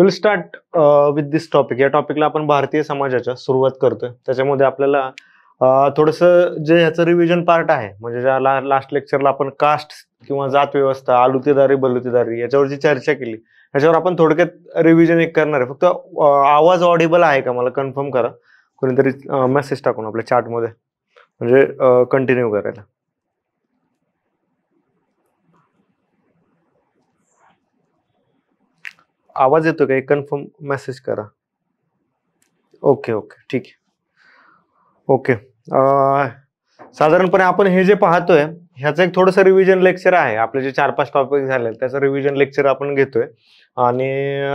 Will start with this topic. या टॉपिकला आपण भारतीय समाजाच्या सुरुवात करतोय. त्याच्यामध्ये आपल्याला थोडंसं जे ह्याचं रिव्हिजन पार्ट आहे, म्हणजे ज्या लास्ट लेक्चरला आपण कास्ट किंवा जात व्यवस्था, आलुतेदारी बलुतेदारी याच्यावरची चर्चा केली, याच्यावर आपण थोडक्यात रिव्हिजन एक करणार आहे. फक्त आवाज ऑडिबल आहे का मला कन्फर्म करा, कोणीतरी मेसेज टाकून आपल्या चॅटमध्ये, म्हणजे कंटिन्यू करायला. आवाज येतो का? एक कन्फर्म मेसेज करा. ओके ओके ठीक आहे. ओके, साधारणपणे आपण हे जे पाहतोय ह्याचं एक थोडंसं रिव्हिजन लेक्चर आहे. आपले जे 4-5 टॉपिक झाले त्याचं रिव्हिजन लेक्चर आपण घेतोय आणि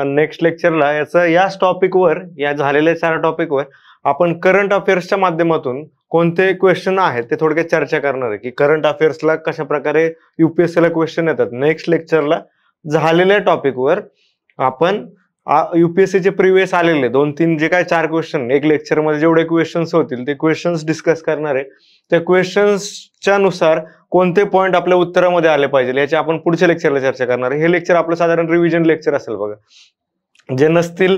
नेक्स्ट लेक्चरला याच टॉपिकवर, या झालेल्या 4 टॉपिकवर आपण करंट अफेअर्सच्या माध्यमातून कोणते क्वेश्चन आहेत ते थोडक्यात चर्चा करणार आहे, की करंट अफेअर्सला कशा प्रकारे युपीएससीला क्वेश्चन येतात. नेक्स्ट लेक्चरला झालेल्या टॉपिकवर आपण युपीएससीचे प्रिव्हियस आलेले 2-3 जे काय 4 क्वेश्चन एक लेक्चरमध्ये जेवढे क्वेश्चन्स होतील ते क्वेश्चन्स डिस्कस करणार आहे. त्या क्वेश्चन्सच्या नुसार कोणते पॉईंट आपल्या उत्तरामध्ये आले पाहिजे याची आपण पुढच्या लेक्चरला चर्चा करणार आहे. हे लेक्चर आपलं साधारण रिव्हिजन लेक्चर असेल बघा. जे नसतील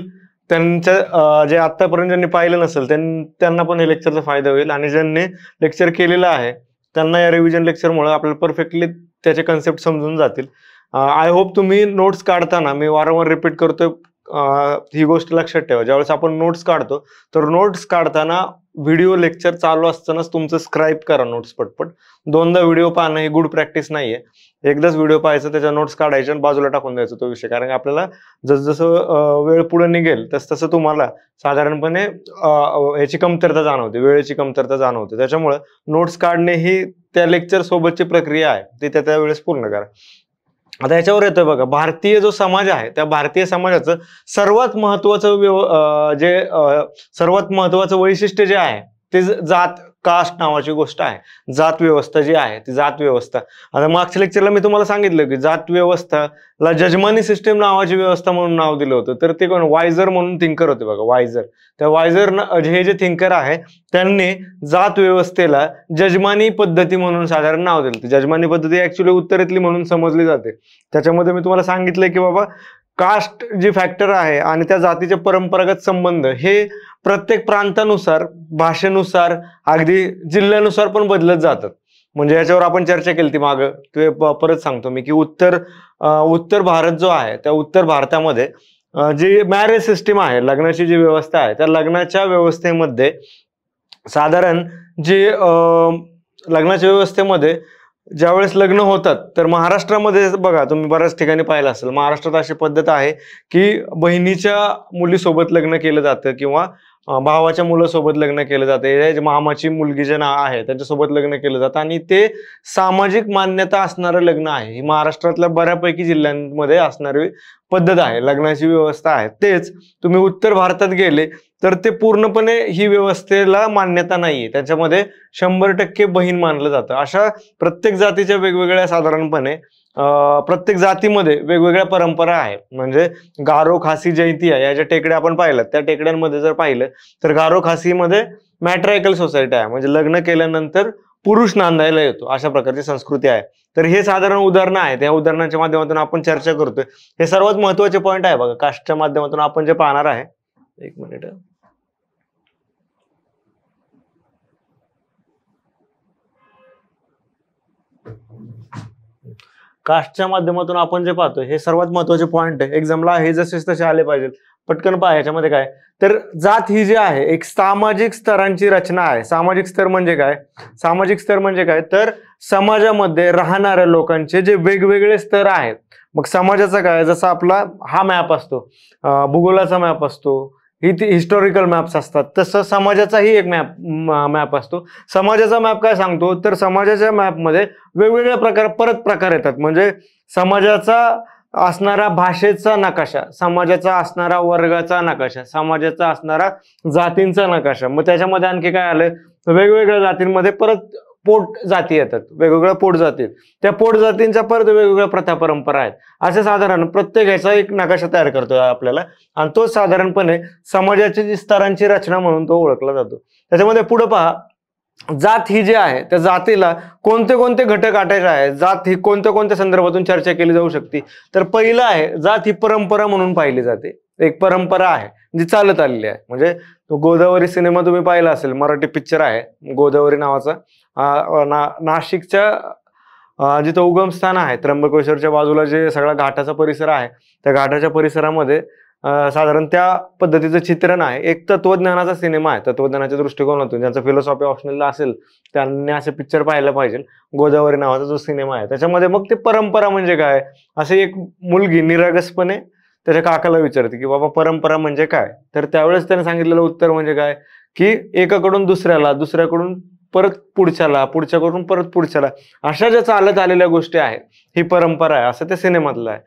त्यांच्या, जे आतापर्यंत ज्यांनी पाहिलं नसेल त्यांना पण हे लेक्चरचा फायदा होईल, आणि ज्यांनी लेक्चर केलेलं आहे त्यांना या रिव्हिजन लेक्चरमुळे आपल्याला परफेक्टली त्याचे कन्सेप्ट समजून जातील. आय होप तुम्ही नोट्स काढताना, मी वारंवार रिपीट करतोय, ही गोष्ट लक्षात ठेवा, ज्यावेळेस आपण नोट्स काढतो तर नोट्स काढताना व्हिडिओ लेक्चर चालू असतानाच तुमचं स्क्राईब करा नोट्स पटपट. 2दा व्हिडिओ पाहणं ही गुड प्रॅक्टिस नाहीये. एकदाच व्हिडिओ पाहायचं, त्याच्या नोट्स काढायचे आणि बाजूला टाकून द्यायचा तो विषय. कारण आपल्याला जसं वेळ पुढे निघेल तसं तुम्हाला साधारणपणे ह्याची कमतरता जाणवते, वेळेची कमतरता जाणवते. त्याच्यामुळे नोट्स काढणे ही त्या लेक्चर सोबतची प्रक्रिया आहे, ती त्या वेळेस पूर्ण करा. आता याच्यावर येतोय बघा, भारतीय जो समाज आहे त्या भारतीय समाजाचं सर्वात महत्वाचं वैशिष्ट्य जे आहे ते जात, कास्ट नावाची गोष्ट आहे. जात व्यवस्था जी आहे ती जात व्यवस्था. आता मागच्या लेक्चरला मी तुम्हाला सांगितलं की जात व्यवस्थाला जजमानी सिस्टीम नावाची व्यवस्था म्हणून नाव दिलं होतं. तर ते कोण? वायझर म्हणून थिंकर होते बघा, वायझर. त्या वायझर हे जे थिंकर आहे त्यांनी जात व्यवस्थेला जजमानी पद्धती म्हणून साधारण नाव दिलं. जजमानी पद्धती ऍक्च्युली उत्तरेतली म्हणून समजली जाते. त्याच्यामध्ये मी तुम्हाला सांगितलंय की बाबा कास्ट जी फॅक्टर आहे आणि त्या जातीचे परंपरागत संबंध हे प्रत्येक प्रांतानुसार, भाषेनुसार, अगदी जिल्ह्यानुसार पण बदलत जातात. म्हणजे याच्यावर आपण चर्चा केली ती मागं, ते परत सांगतो मी की उत्तर भारत जो आहे त्या उत्तर भारतामध्ये जी मॅरेज सिस्टीम आहे, लग्नाची जी व्यवस्था आहे, त्या लग्नाच्या व्यवस्थेमध्ये साधारण जे लग्नाच्या व्यवस्थेमध्ये ज्यावेळेस लग्न होतात तर महाराष्ट्रामध्ये बघा, तुम्ही बऱ्याच ठिकाणी पाहिलं असेल, महाराष्ट्रात अशी पद्धत आहे की बहिणीच्या मुलीसोबत लग्न केलं जातं किंवा भावाच्या मुलासोबत लग्न केलं जातं, मामाची मुलगी जे आहे त्यांच्यासोबत लग्न केलं जातं, आणि ते सामाजिक मान्यता असणारं लग्न आहे. ही महाराष्ट्रातल्या बऱ्यापैकी जिल्ह्यांमध्ये असणारी पद्धत आहे, लग्नाची व्यवस्था आहे. तेच तुम्ही उत्तर भारतात गेले तर ते पूर्णपणे ही व्यवस्थेला मान्यता नाहीये, त्याच्यामध्ये 100% बहीण मानलं जातं. अशा प्रत्येक जातीच्या वेगवेगळ्या, साधारणपणे प्रत्येक जातीमध्ये वेगवेगळ्या परंपरा आहेत. म्हणजे गारो, खासी, जैंतिया या ज्या टेकड्या आपण पाहिल्यात त्या टेकड्यांमध्ये जर पाहिलं तर गारो खासीमध्ये मॅट्रायकल सोसायटी आहे, म्हणजे लग्न केल्यानंतर पुरुष नांदायला येतो, अशा प्रकारची संस्कृती आहे. तर हे साधारण उदाहरणं आहेत, या उदाहरणांच्या माध्यमातून आपण चर्चा करतोय. हे सर्वात महत्वाचे पॉईंट आहे बघा, कास्टच्या माध्यमातून आपण जे पाहणार आहे. एक मिनिट, कास्टच्या माध्यमातून आपण जे पाहतोय हे सर्वात महत्वाचे पॉईंट आहे. एक्झामला हे जसे तसे आले पाहिजे. पटकन पहा याच्यामध्ये काय. तर जात ही जी आहे एक सामाजिक स्तरांची रचना आहे. सामाजिक स्तर म्हणजे काय? सामाजिक स्तर म्हणजे काय तर समाजामध्ये राहणाऱ्या लोकांचे जे वेगवेगळे स्तर आहेत. मग समाजाचा काय, जसा आपला हा मॅप असतो, भूगोलाचा मॅप असतो, हिस्टॉरिकल मॅप्स असतात, तसं समाजाचाही एक मॅप असतो. समाजाचा मॅप काय सांगतो तर समाजाच्या मॅपमध्ये वेगवेगळ्या प्रकार येतात. म्हणजे समाजाचा असणारा भाषेचा नकाशा, समाजाचा असणारा वर्गाचा नकाशा, समाजाचा असणारा जातींचा नकाशा. मग त्याच्यामध्ये आणखी काय आलं, वेगवेगळ्या जातींमध्ये परत पोट जाती येतात, वेगवेगळ्या पोट जाती. त्या पोट जातींच्या परत वेगवेगळ्या प्रथा परंपरा आहेत. असे साधारण प्रत्येक ह्याचा एक नकाशा तयार करतोय आपल्याला, आणि तो साधारणपणे समाजाची जी स्तरांची रचना म्हणून तो ओळखला जातो. त्याच्यामध्ये पुढे पहा, जात ही जी आहे त्या जातीला कोणते कोणते घटक आटायचे आहेत, जात ही कोणत्या कोणत्या संदर्भातून चर्चा केली जाऊ शकते. तर पहिलं आहे, जात ही परंपरा म्हणून पाहिली जाते. एक परंपरा आहे जी चालत आलेली आहे. म्हणजे तो गोदावरी सिनेमा तुम्ही पाहिला असेल, मराठी पिक्चर आहे गोदावरी नावाचा. नाशिकच्या जिथं उगमस्थान आहे त्र्यंबकेश्वरच्या बाजूला जे सगळा घाटाचा परिसर आहे, त्या घाटाच्या परिसरामध्ये साधारण त्या पद्धतीचं चित्रण आहे. एक तत्वज्ञानाचा सिनेमा आहे, तत्वज्ञानाच्या दृष्टिकोनातून ज्यांचं फिलॉसॉफी ऑप्शनला असेल त्यांनी असे पिक्चर पाहायला पाहिजे. गोदावरी नावाचा जो सिनेमा आहे त्याच्यामध्ये मग ते परंपरा म्हणजे काय, असे एक मुलगी निरागसपणे त्याच्या काकाला विचारते की बाबा परंपरा म्हणजे काय. तर त्यावेळेस त्याने सांगितलेलं उत्तर म्हणजे काय की एकाकडून दुसऱ्याला, दुसऱ्याकडून परत पुढच्याला, पुढच्याकडून परत पुढच्याला, अशा ज्या चालत आलेल्या गोष्टी आहेत ही परंपरा आहे, असं त्या सिनेमातलं आहे.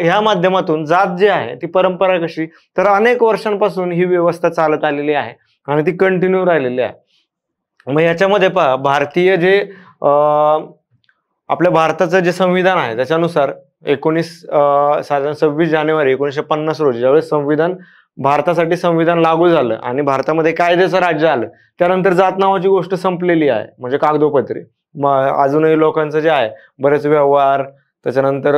ह्या माध्यमातून जात जी आहे ती परंपरा कशी, तर अनेक वर्षांपासून ही व्यवस्था चालत आलेली आहे आणि ती कंटिन्यू राहिलेली आहे. मग याच्यामध्ये पहा, भारतीय जे आपल्या भारताचं जे संविधान आहे त्याच्यानुसार साधारण 26 जानेवारी 1950 रोजी ज्यावेळेस भारतासाठी संविधान लागू झालं आणि भारतामध्ये कायद्याचं राज्य आलं, त्यानंतर जात नावाची गोष्ट संपलेली आहे. म्हणजे कागदोपत्री अजूनही लोकांचं जे आहे बरेच व्यवहार, त्याच्यानंतर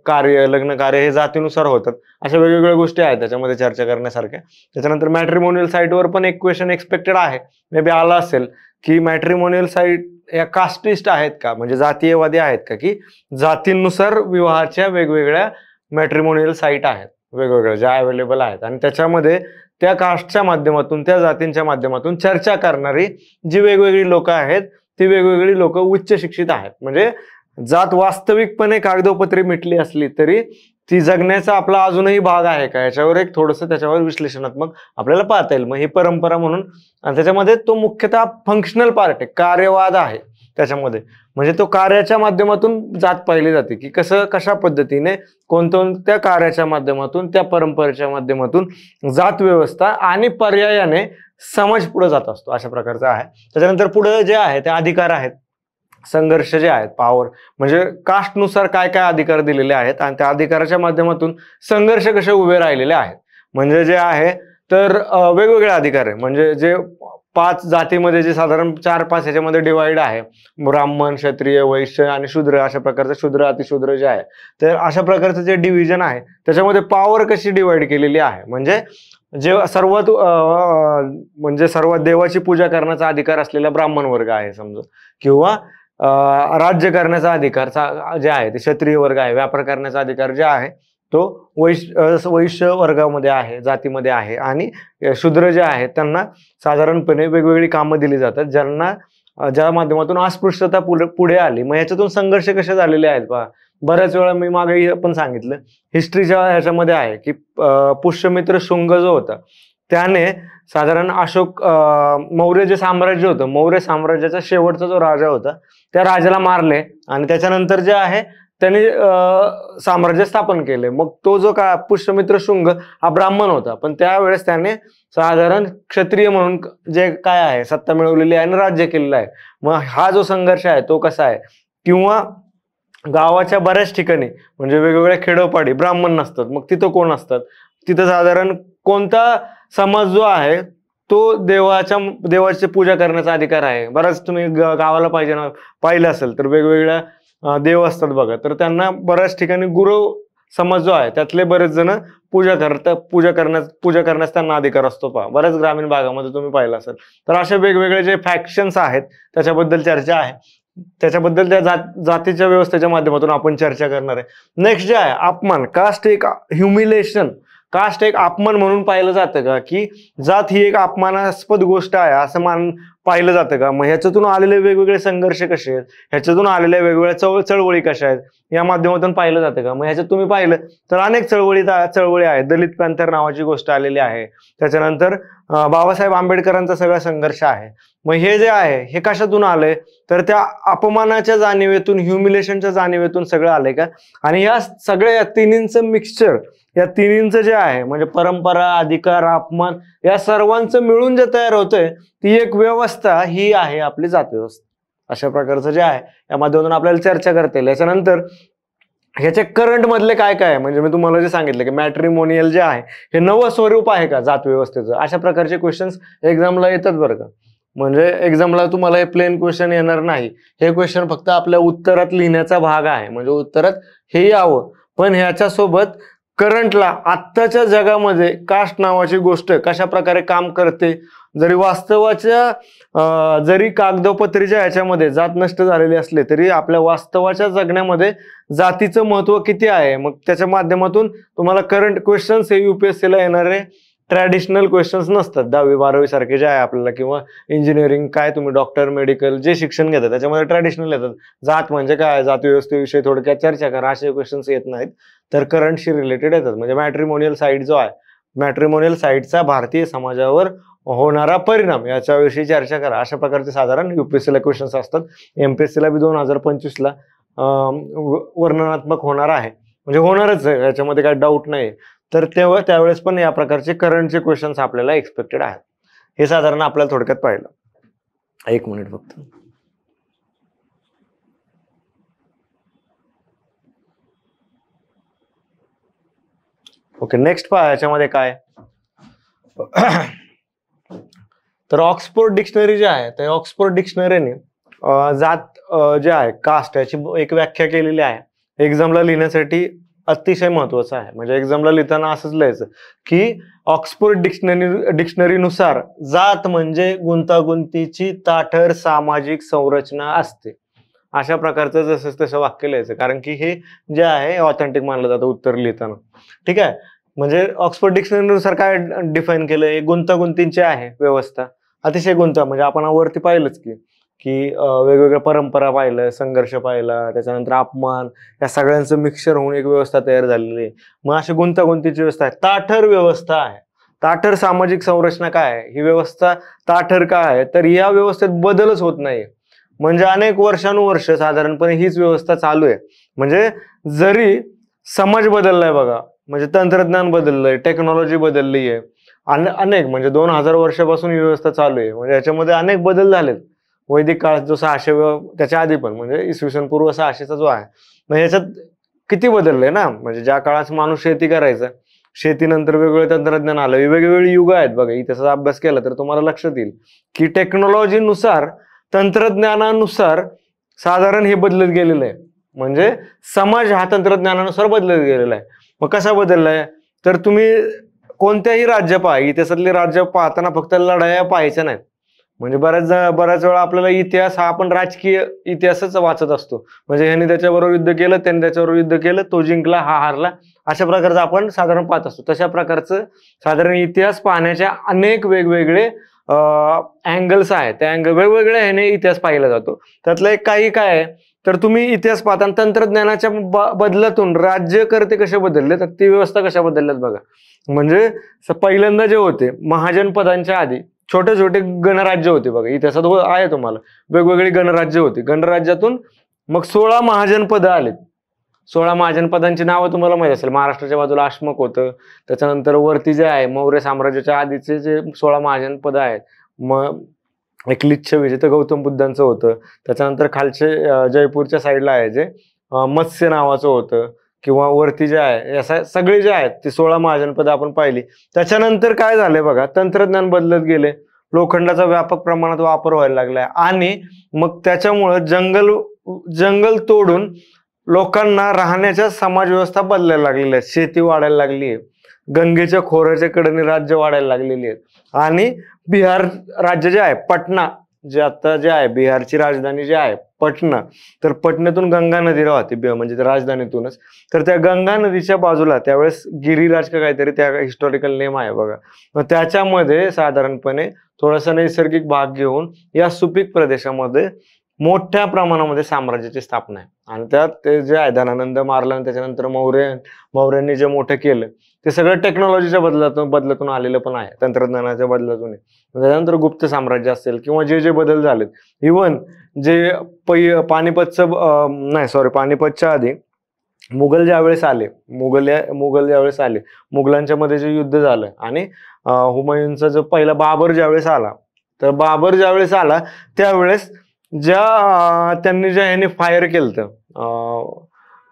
कार्य, लग्न कार्य हे जातीनुसार होतात. अशा वेगवेगळ्या गोष्टी आहेत त्याच्यामध्ये चर्चा करण्यासारख्या. त्याच्यानंतर मॅट्रिमोनियल साईटवर पण एक क्वेश्चन एक्सपेक्टेड आहे, मे बी आला असेल, की मॅट्रिमोनियल साईट या कास्टिस्ट आहेत का, म्हणजे जातीयवादी आहेत का, की जातींनुसार विवाहाच्या वेगवेगळ्या मॅट्रिमोनियल साईट आहेत वेगवेगळ्या ज्या अवेलेबल आहेत आणि त्याच्यामध्ये त्या कास्टच्या माध्यमातून, त्या जातींच्या माध्यमातून चर्चा करणारी जी वेगवेगळी लोक आहेत ती वेगवेगळी लोक उच्च शिक्षित आहेत. म्हणजे जात वास्तविकपणे कागदोपत्री मिटली असली तरी ती जगण्याचा आपला अजूनही भाग आहे का, याच्यावर एक थोडंसं त्याच्यावर विश्लेषणात्मक आपल्याला पाहता येईल. मग ही परंपरा म्हणून, आणि त्याच्यामध्ये तो मुख्यतः फंक्शनल पार्ट आहे, कार्यवाद आहे त्याच्यामध्ये. म्हणजे तो कार्याच्या माध्यमातून जात पाहिली जाते की कशा पद्धतीने कोणत्या कार्याच्या माध्यमातून, त्या परंपरेच्या माध्यमातून जात व्यवस्था आणि पर्यायाने समाज पुढे जात असतो, अशा प्रकारचं आहे. त्याच्यानंतर पुढे जे आहे ते अधिकार आहेत, संघर्ष जे आहेत, पॉवर, म्हणजे कास्टनुसार काय काय अधिकार दिलेले आहेत आणि त्या अधिकाराच्या माध्यमातून संघर्ष कसे उभे राहिलेले आहेत. म्हणजे जे आहे तर वेगवेगळे अधिकार आहे. म्हणजे जे 5 जातीमध्ये जे साधारण 4-5 ह्याच्यामध्ये डिवाइड आहे, ब्राह्मण, क्षत्रिय, वैश्य आणि शूद्र, अशा प्रकारचं शूद्र, अतिशूद्र जे आहे, तर अशा प्रकारचं जे डिव्हिजन आहे त्याच्यामध्ये पॉवर कशी डिवाइड केलेली आहे. म्हणजे जे सर्वात देवाची पूजा करण्याचा अधिकार असलेला ब्राह्मण वर्ग आहे समजा, किंवा राज्य करण्याचा अधिकार जे आहे ते क्षत्रिय वर्ग आहे, व्यापार करण्याचा अधिकार जे आहे तो वैश्य वर्गामध्ये आहे, जातीमध्ये आहे, आणि शूद्र जे आहेत त्यांना साधारणपणे वेगवेगळी कामं दिली जातात ज्या माध्यमातून अस्पृश्यता पुढे आली. मग याच्यातून संघर्ष कसे झालेले आहेत पहा. बऱ्याच वेळा मी मागे पण सांगितलं, हिस्ट्रीच्या ह्याच्यामध्ये आहे की पुष्यमित्र शुंग जो होता त्याने साधारण मौर्य जे साम्राज्य होतं, मौर्य साम्राज्याचा शेवटचा जो राजा होता त्या राजाला मारले आणि त्याच्यानंतर जे आहे त्यांनी साम्राज्य स्थापन केले. मग तो जो पुष्यमित्र शुंग हा ब्राह्मण होता, पण त्यावेळेस त्याने साधारण क्षत्रिय म्हणून जे काय आहे सत्ता मिळवलेली आहे आणि राज्य केलेलं आहे. मग हा जो संघर्ष आहे तो कसा आहे, किंवा गावाच्या बऱ्याच ठिकाणी म्हणजे वेगवेगळ्या खेडोपाडी ब्राह्मण नसतात, मग तिथं कोण असतात, तिथं साधारण कोणता समाज जो आहे तो देवाची पूजा करण्याचा अधिकार आहे. बराच तुम्ही गावाला पाहिलं असेल तर वेगवेगळ्या देव असतात बघा, तर त्यांना बऱ्याच ठिकाणी गुरु समाज जो आहे त्यातले बरेच जण पूजा करण्यास त्यांना अधिकार असतो. बऱ्याच ग्रामीण भागामध्ये तुम्ही पाहिलं असेल. तर अशा वेगवेगळे जे फॅक्शन्स आहेत त्याच्याबद्दल चर्चा आहे, त्याच्याबद्दल त्या जातीच्या व्यवस्थेच्या माध्यमातून आपण चर्चा करणार आहे. नेक्स्ट जे आहे अपमान, कास्ट एक ह्युमिलेशन, कास्ट एक अपमान म्हणून पाहिलं जातं का, की जात ही एक अपमानास्पद गोष्ट आहे असं पाहिलं जातं का. मग ह्याच्यातून आलेले वेगवेगळे संघर्ष कसे आहेत, ह्याच्यातून आलेल्या वेगवेगळ्या चळवळी कशा आहेत या माध्यमातून पाहिलं जातं का. मग ह्याच्यात तुम्ही पाहिलं तर अनेक चळवळी आहेत. दलित पॅंथर नावाची गोष्ट आलेली आहे, त्याच्यानंतर बाबासाहेब आंबेडकरांचा सगळा संघर्ष आहे. मग हे जे आहे हे कशातून आलंय, तर त्या अपमानाच्या जाणीवेतून, ह्युमिलेशनच्या जाणीवेतून सगळं आलंय का. आणि या सगळ्या तिन्हींचं मिक्सचर, या तिन्हींचं जे आहे म्हणजे परंपरा, अधिकार, अपमान, या सर्वांचं मिळून जे तयार होतंय ती एक व्यवस्था ही आहे आपली जात व्यवस्था. अशा प्रकारचं जे आहे या माध्यमातून आपल्याला चर्चा करता येईल. याच्यानंतर ह्याचे करंट मधले काय काय आहे, म्हणजे मी तुम्हाला जे सांगितलं की मॅट्रिमोनियल जे आहे हे नवं स्वरूप आहे का जात व्यवस्थेचं, अशा प्रकारचे क्वेश्चन्स एक्झामला येतात बरं का. म्हणजे एक्झामला तुम्हाला हे प्लेन क्वेश्चन येणार नाही, हे क्वेश्चन फक्त आपल्या उत्तरात लिहिण्याचा भाग आहे. म्हणजे उत्तरात हे यावं, पण ह्याच्यासोबत करंटला आत्ताच्या जगामध्ये कास्ट नावाची गोष्ट कशा प्रकारे काम करते, जरी वास्तवाच्या जरी कागदोपत्रीच्या ह्याच्यामध्ये जात नष्ट झालेली असले तरी आपल्या वास्तवाच्या जगण्यामध्ये जातीचं महत्व किती आहे. मग त्याच्या माध्यमातून तुम्हाला करंट क्वेश्चन्स हे UPSCला येणारे ट्रॅडिशनल क्वेश्चन्स नसतात 10वी 12वी सारखे जे आहे आपल्याला, किंवा इंजिनिअरिंग काय तुम्ही डॉक्टर मेडिकल जे शिक्षण घेतात त्याच्यामध्ये ट्रॅडिशनल येतात. जात म्हणजे काय, जात व्यवस्थेविषयी थोडक्यात चर्चा करा असे क्वेश्चन्स येत नाहीत, तर करंटशी रिलेटेड येतात. म्हणजे मॅट्रिमोनियल साईट जो आहे, मॅट्रिमोनियल साईटचा भारतीय समाजावर होणारा परिणाम याच्याविषयी चर्चा करा, अशा प्रकारचे साधारण UPSCला क्वेश्चन्स असतात. MPSCला बी 2025ला वर्णनात्मक होणार आहे, म्हणजे होणारच आहे, याच्यामध्ये काही डाऊट नाही. तर त्यावेळेस पण या प्रकारचे करंटचे क्वेश्चन्स आपल्याला एक्सपेक्टेड आहेत. हे साधारण आपल्याला थोडक्यात पाहिलं. 1 मिनिट फक्त. ओके, नेक्स्ट पहा याच्यामध्ये काय. तर ऑक्सफोर्ड डिक्शनरी जे आहे, तर ऑक्सफोर्ड डिक्शनरीने जात जे आहे कास्ट याची एक व्याख्या केलेली आहे. एक्झामला लिहिण्यासाठी अतिशय महत्वाचं आहे. म्हणजे एक्झामला लिहिताना असंच लिहायचं की ऑक्सफोर्ड डिक्शनरीनुसार जात म्हणजे गुंतागुंतीची ताठर सामाजिक संरचना असते. अशा प्रकारचं जसं तसं वाक्य लिहायचं, कारण की हे जे आहे ऑथेंटिक मानलं जातं उत्तर लिहिताना. ठीक आहे. म्हणजे ऑक्सफोर्ड डिक्शनरीनुसार काय डिफाईन केलंय, गुंतागुंतीची आहे व्यवस्था, अतिशय म्हणजे आपण वरती पाहिलंच की वेगवेगळ्या परंपरा पाहिलं, संघर्ष पाहिला, त्याच्यानंतर अपमान, या सगळ्यांचं मिक्सचर होऊन एक व्यवस्था तयार झालेली आहे. मग अशी गुंतागुंतीची व्यवस्था आहे. ताठर व्यवस्था आहे. ताठर सामाजिक संरचना काय आहे, ही व्यवस्था ताठर काय आहे, तर या व्यवस्थेत बदलच होत नाही. म्हणजे अनेक वर्षानुवर्ष साधारणपणे हीच व्यवस्था चालू आहे. म्हणजे जरी समाज बदललाय बघा, म्हणजे तंत्रज्ञान बदललंय, टेक्नॉलॉजी बदलली आहे, अनेक म्हणजे 2000 वर्षापासून ही व्यवस्था चालू आहे. म्हणजे याच्यामध्ये अनेक बदल झालेत. वैदिक काळ जो 600 त्याच्या आधी पण, म्हणजे इसवी सन पूर्व 600चा जो आहे, मग याच्यात किती बदललंय ना. म्हणजे ज्या काळात माणूस शेती करायचा, शेतीनंतर वेगवेगळे तंत्रज्ञान आलं, वेगवेगळी युग आहेत बघा. इतिहासाचा अभ्यास केला तर तुम्हाला लक्षात येईल की टेक्नॉलॉजीनुसार, तंत्रज्ञानानुसार साधारण हे बदलत गेलेलं आहे. म्हणजे समाज हा तंत्रज्ञानानुसार बदलत गेलेला आहे. मग कसा बदललाय, तर तुम्ही कोणत्याही राज्य पहा, इतिहासातले राज्य पाहताना फक्त लढाया पाहायच्या नाहीत. म्हणजे बऱ्याच वेळा आपल्याला इतिहास हा आपण राजकीय इतिहासच वाचत असतो. म्हणजे ह्यांनी त्याच्याबरोबर युद्ध केलं, त्यांनी त्याच्याबरोबर युद्ध केलं, तो जिंकला, हा हारला, अशा प्रकारचं आपण साधारण पाहत असतो. तशा प्रकारचं साधारण इतिहास पाहण्याच्या अनेक वेगवेगळे अँगल्स आहेत. त्या वेगवेगळ्या ह्याने इतिहास पाहिला जातो. त्यातलं एक काही काय आहे, तर तुम्ही इतिहास पाहताना तंत्रज्ञानाच्या बदलातून राज्यकर्ते कसे बदलले, तर ती व्यवस्था कशा बदलल्यात बघा. म्हणजे पहिल्यांदा जे होते महाजनपदांच्या आधी छोटे छोटे गणराज्य होते बघा. इतिहासात आहे तुम्हाला, वेगवेगळी गणराज्य होती. गणराज्यातून मग 16 महाजनपद आलेत. 16 महाजनपदांची नावं तुम्हाला माहिती असेल. महाराष्ट्राच्या बाजूला अशमक होतं, त्याच्यानंतर वरती जे आहे मौर्य साम्राज्याच्या आधीचे जे 16 महाजनपद आहेत, मग एक लिच्छवी जिथं गौतम बुद्धांचं होतं, त्याच्यानंतर खालचे जयपूरच्या साईडला आहे जे मत्स्य नावाचं होतं, किंवा वरती जे आहे या सगळे जे आहेत ती 16 महाजनपद आपण पाहिली. त्याच्यानंतर काय झालंय बघा, तंत्रज्ञान बदलत गेले, लोखंडाचा व्यापक प्रमाणात वापर व्हायला लागलाय, आणि मग त्याच्यामुळं जंगल तोडून लोकांना राहण्याच्या समाज व्यवस्था बदलायला लागलेल्या आहेत. शेती वाढायला लागली आहे, गंगेच्या खोऱ्याच्या कडेने राज्य वाढायला लागलेली आहेत. आणि बिहार राज्य जे आहे, पटना जे आता जे आहे, बिहारची राजधानी जी आहे पटना, तर पटनेतून गंगा नदी राहते, म्हणजे राजधानीतूनच. तर त्या गंगा नदीच्या बाजूला त्यावेळेस गिरिराज का काहीतरी त्या हिस्टॉरिकल नेम आहे बघा. मग त्याच्यामध्ये साधारणपणे थोडासा नैसर्गिक भाग घेऊन या सुपीक प्रदेशामध्ये मोठ्या प्रमाणामध्ये साम्राज्याची स्थापना आहे. आणि त्यात ते जे आहे धनानंद मारला, आणि त्याच्यानंतर मौर्यांनी जे मोठं केलं ते सगळं टेक्नॉलॉजीच्या बदलातून आलेलं पण आहे, तंत्रज्ञानाच्या बदलातून. त्याच्यानंतर गुप्त साम्राज्य असेल, किंवा जे बदल झालेत, इव्हन जे पानिपतच्या आधी मुघल ज्यावेळेस आले, मुघलांच्या मध्ये जे युद्ध झालं, आणि हुमायूनचा जो पहिला बाबर ज्यावेळेस आला, तर बाबर ज्यावेळेस आला त्यावेळेस त्यांनी ह्याने फायर केलं,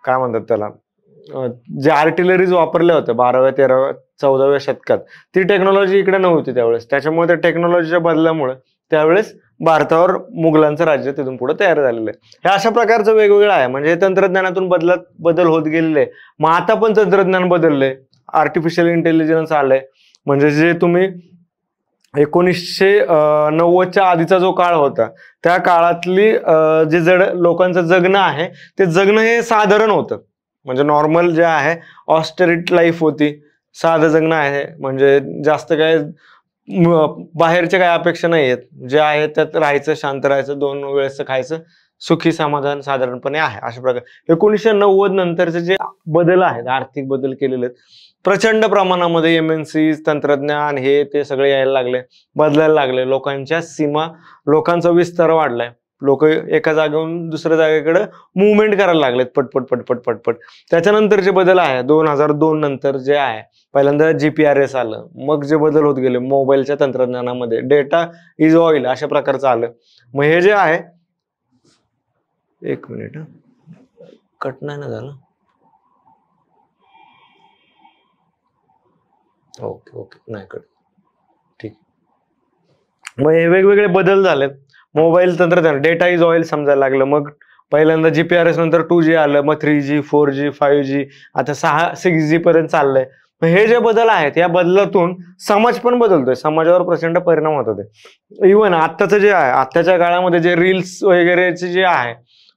काय म्हणतात त्याला, जे आर्टिलरीज वापरल्या होत्या 12व्या 13व्या 14व्या शतकात, ती टेक्नॉलॉजी इकडे नव्हती त्यावेळेस. त्याच्यामुळे त्या टेक्नॉलॉजीच्या बदलामुळे त्यावेळेस भारतावर मुघलांचं राज्य तिथून पुढे तयार झालेलं आहे. हे अशा प्रकारचं वेगवेगळं आहे. म्हणजे तंत्रज्ञानातून बदल होत गेलेले. मग आता पण तंत्रज्ञान बदललंय, आर्टिफिशियल इंटेलिजन्स आलंय. म्हणजे जे तुम्ही 1990च्या आधीचा जो काळ होता त्या काळातली जे लोकांचं जगणं आहे ते जगणं हे साधारण होतं. म्हणजे नॉर्मल जे आहे ऑस्टेरिटी लाईफ होती, साधं जगणं आहे. म्हणजे जास्त काय बाहेरच्या काही अपेक्षा नाही आहेत. जे आहे त्यात राहायचं, शांत राहायचं, 2 वेळेस खायचं, सुखी समाधान साधारणपणे आहे. अशा प्रकारे 1990 नंतरचे जे बदल आहेत, आर्थिक बदल केलेले आहेत, प्रचंड प्रमाणामध्ये MNC तंत्रज्ञान हे ते सगळे यायला लागले, बदलायला लागले. लोकांच्या सीमा, लोकांचा विस्तार वाढलाय. लोक एका जागेहून दुसऱ्या जागेकडे मुवमेंट करायला लागलेत पटपट पटपट पटपट. त्याच्यानंतर जे बदल आहे 2002 नंतर जे आहे, पहिल्यांदा GPRS आलं, मग जे बदल होत गेले मोबाईलच्या तंत्रज्ञानामध्ये, डेटा इज ऑइल अशा प्रकारचं आलं. मग हे जे आहे, एक मिनिट, कट नाही ना झालं. ओके ओके, नाही कट, ठीक. मग हे वेगवेगळे बदल झालेत. मोबाईल तंत्रज्ञान, डेटा इज ऑइल समजायला लागलं. मग पहिल्यांदा GPRS नंतर 2G आलं, मग 3G 4G 5G, आता 6G पर्यंत चाललंय. हे जे बदल आहेत या बदलातून समाज पण बदलतोय, समाजावर प्रचंड परिणाम होत होते. इव्हन आत्ताचं जे आहे, आत्ताच्या काळामध्ये जे रील्स वगैरेचे जे आहे,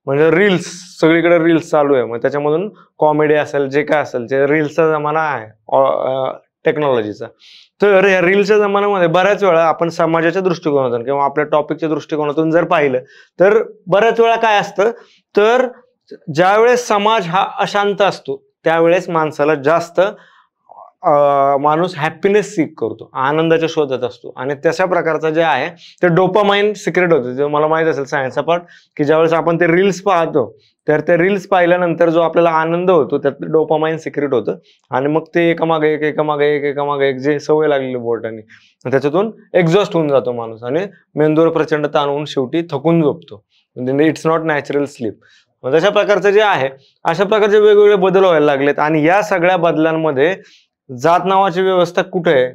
म्हणजे रील्स सगळीकडे रील्स चालू आहे. मग त्याच्यामधून कॉमेडी असेल, जे काय असेल, जे रील्सचा जमाना आहे टेक्नॉलॉजीचा. तर या रीलच्या जमान्यामध्ये बऱ्याच वेळा आपण समाजाच्या दृष्टिकोनातून किंवा आपल्या टॉपिकच्या दृष्टिकोनातून जर पाहिलं तर बऱ्याच वेळा काय असतं, तर ज्यावेळेस समाज हा अशांत असतो त्यावेळेस माणसाला जास्त माणूस हॅपीनेस सीक करतो, आनंदाच्या शोधात असतो. आणि तशा प्रकारचं जे आहे ते डोपामाइन सिक्रेट होतं. जे मला माहित असेल सायन्सचा पार्ट, की ज्यावेळेस आपण ते रील्स पाहतो तर ते रील्स पाहिल्यानंतर जो आपल्याला आनंद होतो त्यात डोपामाइन सिक्रेट होतं. आणि मग ते एकामागे एक जे सवय लागलेली बोर्डाने, त्याच्यातून एक्झॉस्ट होऊन जातो माणूस आणि मेंदूवर प्रचंड ताण होऊन शेवटी थकून झोपतो. It's not natural sleep. तशा प्रकारचं जे आहे, अशा प्रकारचे वेगवेगळे बदल व्हायला लागलेत. आणि या सगळ्या बदलांमध्ये जात नावाची व्यवस्था कुठे आहे,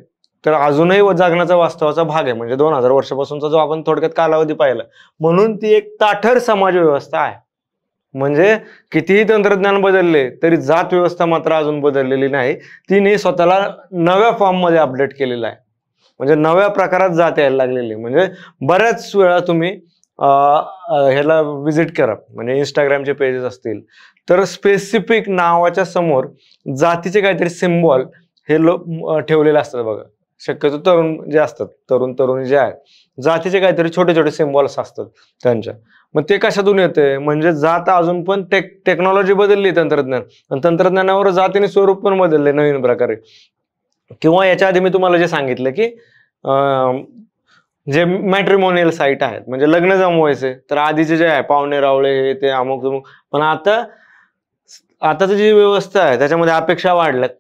तर अजूनही जगण्याचा वास्तवाचा भाग आहे. म्हणजे 2000 वर्षापासूनचा जो आपण थोडक्यात कालावधी पाहिला, म्हणून ती एक ताठर समाज व्यवस्था आहे. म्हणजे कितीही तंत्रज्ञान बदलले तरी जात व्यवस्था मात्र अजून बदललेली नाही. तिने स्वतःला नव्या फॉर्म मध्ये अपडेट केलेला आहे. म्हणजे नव्या प्रकारात जात यायला लागलेली. म्हणजे बऱ्याच वेळा तुम्ही ह्याला व्हिजिट करा, म्हणजे इंस्टाग्रामचे पेजेस असतील तर स्पेसिफिक नावाच्या समोर जातीचे काहीतरी सिम्बॉल हे ठेवलेले असतात बघा. शक्यतो तरुण जे असतात, तरुणी जे आहेत, जातीचे काहीतरी छोटे छोटे सिम्बॉल्स असतात त्यांच्या. मग ते कशातून येते, म्हणजे जात अजून पण टेक्नॉलॉजी बदलली, तंत्रज्ञानावर जातीने स्वरूप पण बदलले नवीन प्रकारे. किंवा याच्या आधी मी तुम्हाला जे सांगितलं की जे मॅट्रिमोनियल साईट आहेत, म्हणजे लग्न जमवायचे, तर आधीचे जे आहे पाहुणे रावळे हे ते अमुक तमुक. पण आताची जी व्यवस्था आहे त्याच्यामध्ये अपेक्षा वाढल्यात,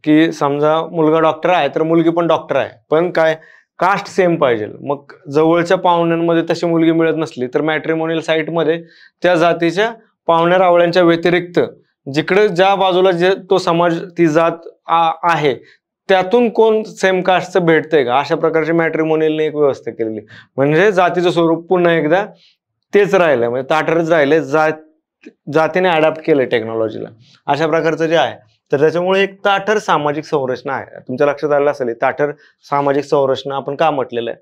की समजा मुलगा डॉक्टर आहे तर मुलगी पण डॉक्टर आहे, पण काय कास्ट सेम पाहिजे. मग जवळच्या पाहुण्यांमध्ये तशी मुलगी मिळत नसली तर मॅट्रिमोनियल साईटमध्ये त्या जातीच्या पाहुण्या रावळ्यांच्या व्यतिरिक्त जिकडे ज्या बाजूला जे तो समाज ती जात आहे त्यातून कोण सेम कास्टचं भेटतंय का, अशा प्रकारची मॅट्रिमोनियलने एक व्यवस्था केलेली. म्हणजे जातीचं स्वरूप पुन्हा एकदा तेच राहिलं, म्हणजे ताठरच राहिले, जातीने अडॅप्ट केलं टेक्नॉलॉजीला. अशा प्रकारचं जे आहे, तर त्याच्यामुळे एक ताठर सामाजिक संरचना आहे. तुमच्या लक्षात आलं असेल ताठर सामाजिक संरचना आपण का म्हटलेलं आहे.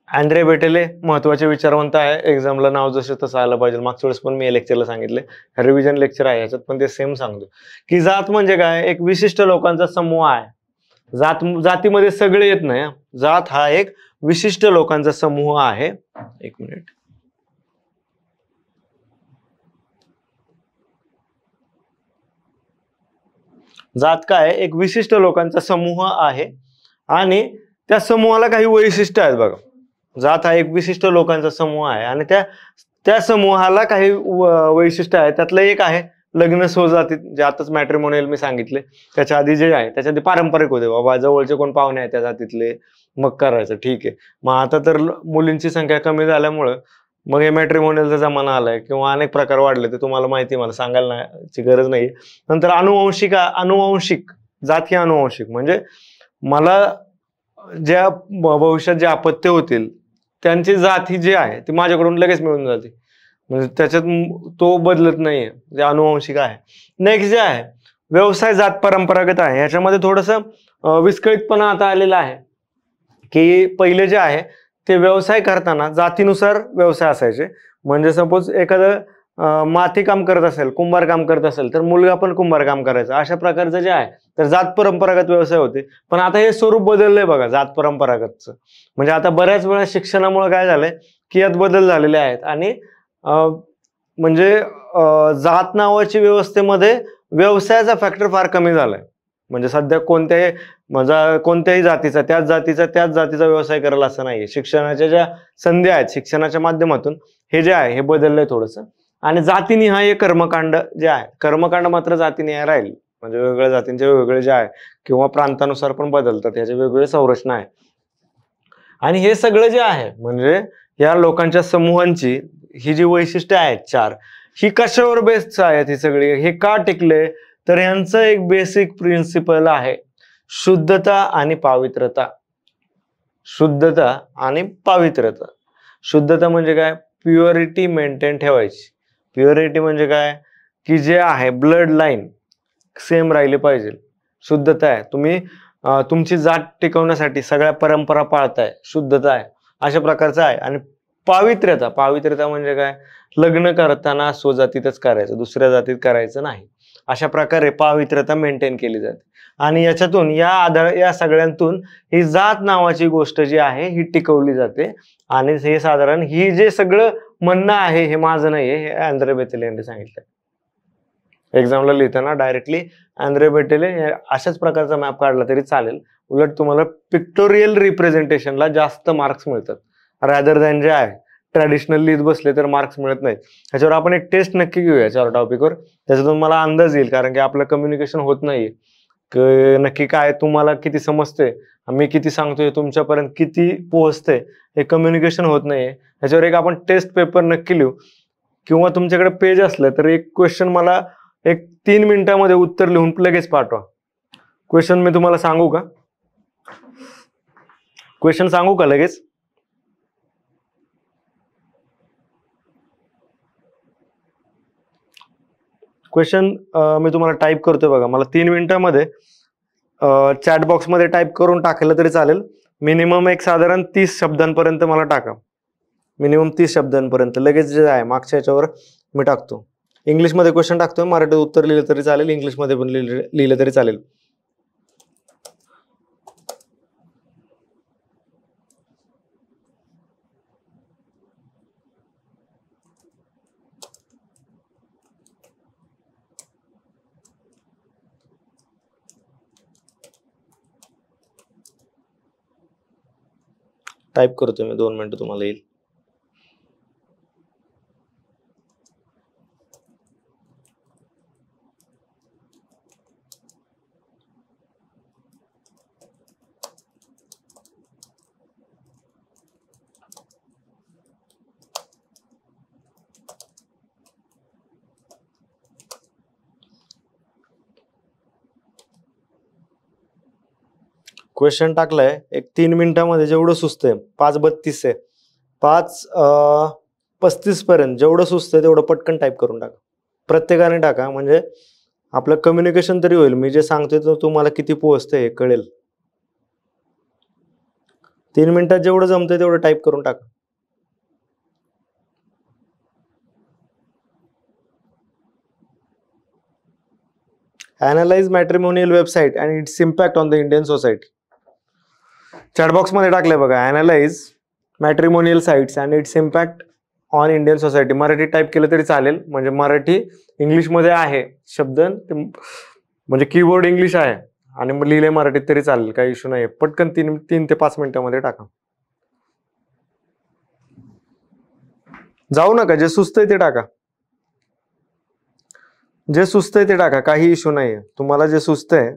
अँड्रे बेटेले महत्वाचे विचारवंत आहे, एक्झामला नाव जसं तसं आलं पाहिजे. मागच्या वेळेस पण मी लेक्चरला सांगितले, रिव्हिजन लेक्चर आहे याच्यात पण ते सेम सांगतो की जात म्हणजे काय, एक विशिष्ट लोकांचा समूह आहे. जातीमध्ये सगळे येत नाही, जात हा एक विशिष्ट लोकांचा समूह आहे. एक मिनिट, जात काय, एक विशिष्ट लोकांचा समूह आहे आणि त्या समूहाला काही वैशिष्ट्य आहेत बघा. जात हा एक विशिष्ट लोकांचा समूह आहे आणि त्या समूहाला काही वैशिष्ट्य आहे. त्यातलं एक आहे लग्न स्वजातीत, जे आताच मॅट्रिमोनियल मी सांगितले. त्याच्या आधी जे आहे त्याच्यात पारंपरिक होते, बाबा जवळचे कोण पाहुणे आहेत त्या जातीतले मग करायचं, ठीक आहे. मग आता तर मुलींची संख्या कमी झाल्यामुळं मग हे मॅट्रिमोनियलचा जमाना आलाय किंवा अनेक प्रकार वाढले, ते तुम्हाला माहिती, मला सांगायला गरज नाही. नंतर अनुवंशिक जात ही अनुवंशिक, म्हणजे मला ज्या भविष्यात जे अपत्य होतील त्यांची जात ही जी आहे ती माझ्याकडून लगेच मिळून जाते, म्हणजे त्याच्यात तो बदलत नाहीये, जे अनुवंशिक आहे. नेक्स्ट जे आहे व्यवसाय जात परंपरागत आहे. याच्यामध्ये थोडंसं विस्कळीतपणा आता आलेला आहे, की पहिले जे आहे ते व्यवसाय करताना जातीनुसार व्यवसाय असायचे. म्हणजे सपोज एखादं माती काम करत असेल, कुंभार काम करत असेल, तर मुलगा पण कुंभार काम करायचा. अशा प्रकारचं जे आहे तर जात परंपरागत व्यवसाय होते. पण आता हे स्वरूप बदललंय बघा जात परंपरागतचं. म्हणजे आता बऱ्याच वेळा शिक्षणामुळे काय झालंय की यात बदल झालेले आहेत, आणि म्हणजे जात नावाची व्यवस्थेमध्ये व्यवसायाचा फॅक्टर फार कमी झालाय. म्हणजे सध्या कोणत्याही जातीचा त्याच जातीचा व्यवसाय करेल असं नाहीये. शिक्षणाच्या ज्या संधी आहेत, शिक्षणाच्या माध्यमातून हे जे आहे हे बदललंय थोडंसं. आणि जातीनिहाय कर्मकांड जे आहे, कर्मकांड मात्र जातीनिहाय राहील. म्हणजे वेगवेगळ्या जातींचे वेगवेगळे जे आहे किंवा प्रांतानुसार पण बदलतात, याची वेगवेगळी संरचना आहे. आणि हे सगळं जे आहे म्हणजे या लोकांच्या समूहांची ही जी वैशिष्ट्ये आहेत 4, ही कशावर बेस्ड आहेत ही सगळी, हे का टिकले, तर यांचं एक बेसिक प्रिन्सिपल आहे शुद्धता आणि पावित्रता. शुद्धता आणि पावित्रता. शुद्धता म्हणजे काय, प्युरिटी मेंटेन ठेवायची. प्युरिटी म्हणजे काय, की जे आहे ब्लड लाईन सेम राहिली पाहिजे. शुद्धता आहे, तुम्ही तुमची जात टिकवण्यासाठी सगळ्या परंपरा पाळताय, शुद्धता आहे, अशा प्रकारचं आहे. आणि पावित्र्यता. पावित्र्यता म्हणजे काय, लग्न करताना स्वजातीतच करायचं, दुसऱ्या जातीत करायचं नाही. अशा प्रकारे पावित्र्यता मेंटेन केली जाते. आणि याच्यातून या सगळ्यांतून ही जात नावाची गोष्ट जी आहे ही टिकवली जाते. आणि हे साधारण ही जे सगळं म्हणणं आहे हे माझं नाहीये, हे आंद्रे बेटेले यांनी सांगितलं. एक्झामला लिहिताना डायरेक्टली आंद्रे बेटेले अशाच प्रकारचा मॅप काढला तरी चालेल. उलट तुम्हाला पिक्टोरियल रिप्रेझेंटेशनला जास्त मार्क्स मिळतात, रादर दॅन जे आहे ट्रॅडिशनल लिहित बसले तर मार्क्स मिळत नाहीत. ह्याच्यावर आपण एक टेस्ट नक्की घेऊया याच्यावर टॉपिकवर, त्याच्यातून मला अंदाज येईल. कारण की आपलं कम्युनिकेशन होत नाहीये, नक्की काय तुम्हाला किती समजते, मी किती सांगतोय तुमच्यापर्यंत किती पोहोचते, हे कम्युनिकेशन होत नाहीये. ह्याच्यावर एक आपण टेस्ट पेपर नक्की लिहू. किंवा तुमच्याकडे पेज असलं तर एक क्वेश्चन मला एक 3 मिनिटांमध्ये उत्तर लिहून लगेच पाठवा. क्वेश्चन मी तुम्हाला सांगू का, क्वेश्चन सांगू का लगेच? क्वेश्चन मी तुम्हाला टाईप करतोय बघा. मला 3 मिनिटांमध्ये चॅट बॉक्समध्ये टाईप करून टाकलं तरी चालेल. मिनिमम एक साधारण 30 शब्दांपर्यंत मला टाका. मिनिमम 30 शब्दांपर्यंत लगेच जे आहे मागच्या याच्यावर मी टाकतो. इंग्लिशमध्ये क्वेश्चन टाकतोय, मराठीत उत्तर लिहिलं तरी चालेल, इंग्लिशमध्ये पण लिहिलं तरी चालेल. टाईप करतोय मी, 2 मिनिटं तुम्हाला येईल. क्वेश्चन टाकलाय. एक 3 मिनिटांमध्ये जेवढं सुचतंय, 5:32 आहे, 5:35 पर्यंत जेवढं सुचतंय तेवढं पटकन टाईप करून टाका. प्रत्येकाने टाका, म्हणजे आपलं कम्युनिकेशन तरी होईल. मी जे सांगतोय तर तुम्हाला किती पोहोचतंय हे कळेल. 3 मिनिटात जेवढं जमतंय तेवढं टाईप करून टाका. Analyze matrimonial website and its impact on the Indian society. Chatbox मध्ये टाकलंय बघा, analyse matrimonial sites and it's impact on Indian society. Marathi type केलं तरी चालेल, म्हणजे मराठी इंग्लिशमध्ये आहे शब्द, म्हणजे कीबोर्ड इंग्लिश आहे आणि मग लिहिले मराठीत तरी चालेल, काही इश्यू नाही. पटकन 3 ते 5 मिनिटांमध्ये टाका. जाऊ नका, जे सुचतंय ते टाका, जे सुचतंय ते टाका, काही इश्यू नाहीये. तुम्हाला जे सुचतंय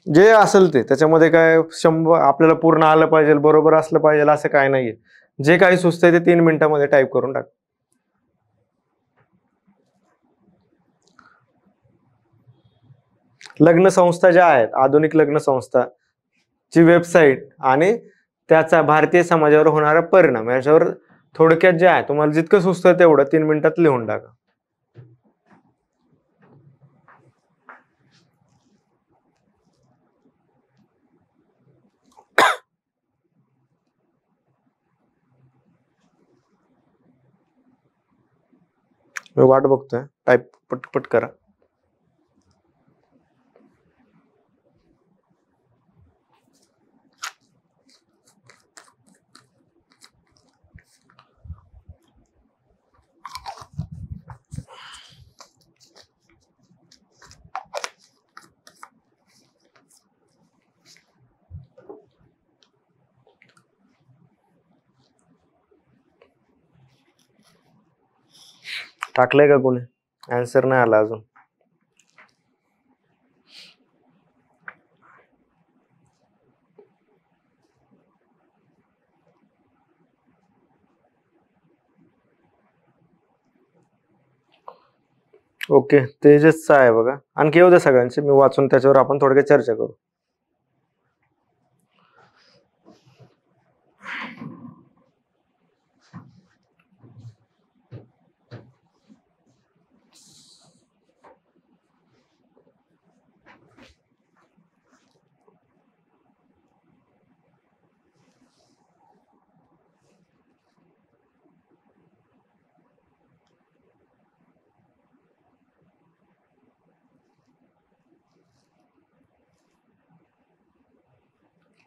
जे असेल ते, त्याच्यामध्ये काय 100 आपल्याला पूर्ण आलं पाहिजे, बरोबर असलं पाहिजे असं काय नाहीये. जे काही सुचतंय ते 3 मिनिटांमध्ये टाईप करून टाका. लग्न संस्था ज्या आहेत, आधुनिक लग्न संस्था ची वेबसाईट आणि त्याचा भारतीय समाजावर होणारा परिणाम याच्यावर थोडक्यात जे आहे तुम्हाला जितकं सुचतं तेवढं 3 मिनिटात लिहून टाका. मी वाट बघतोय, टाईप पटपट करा. टाकलंय का कोणी? आन्सर नाही आला अजून. ओके, तेजसचा आहे बघा. आणखी येऊ द्या सगळ्यांचे, मी वाचून त्याच्यावर आपण थोडक्यात चर्चा करू.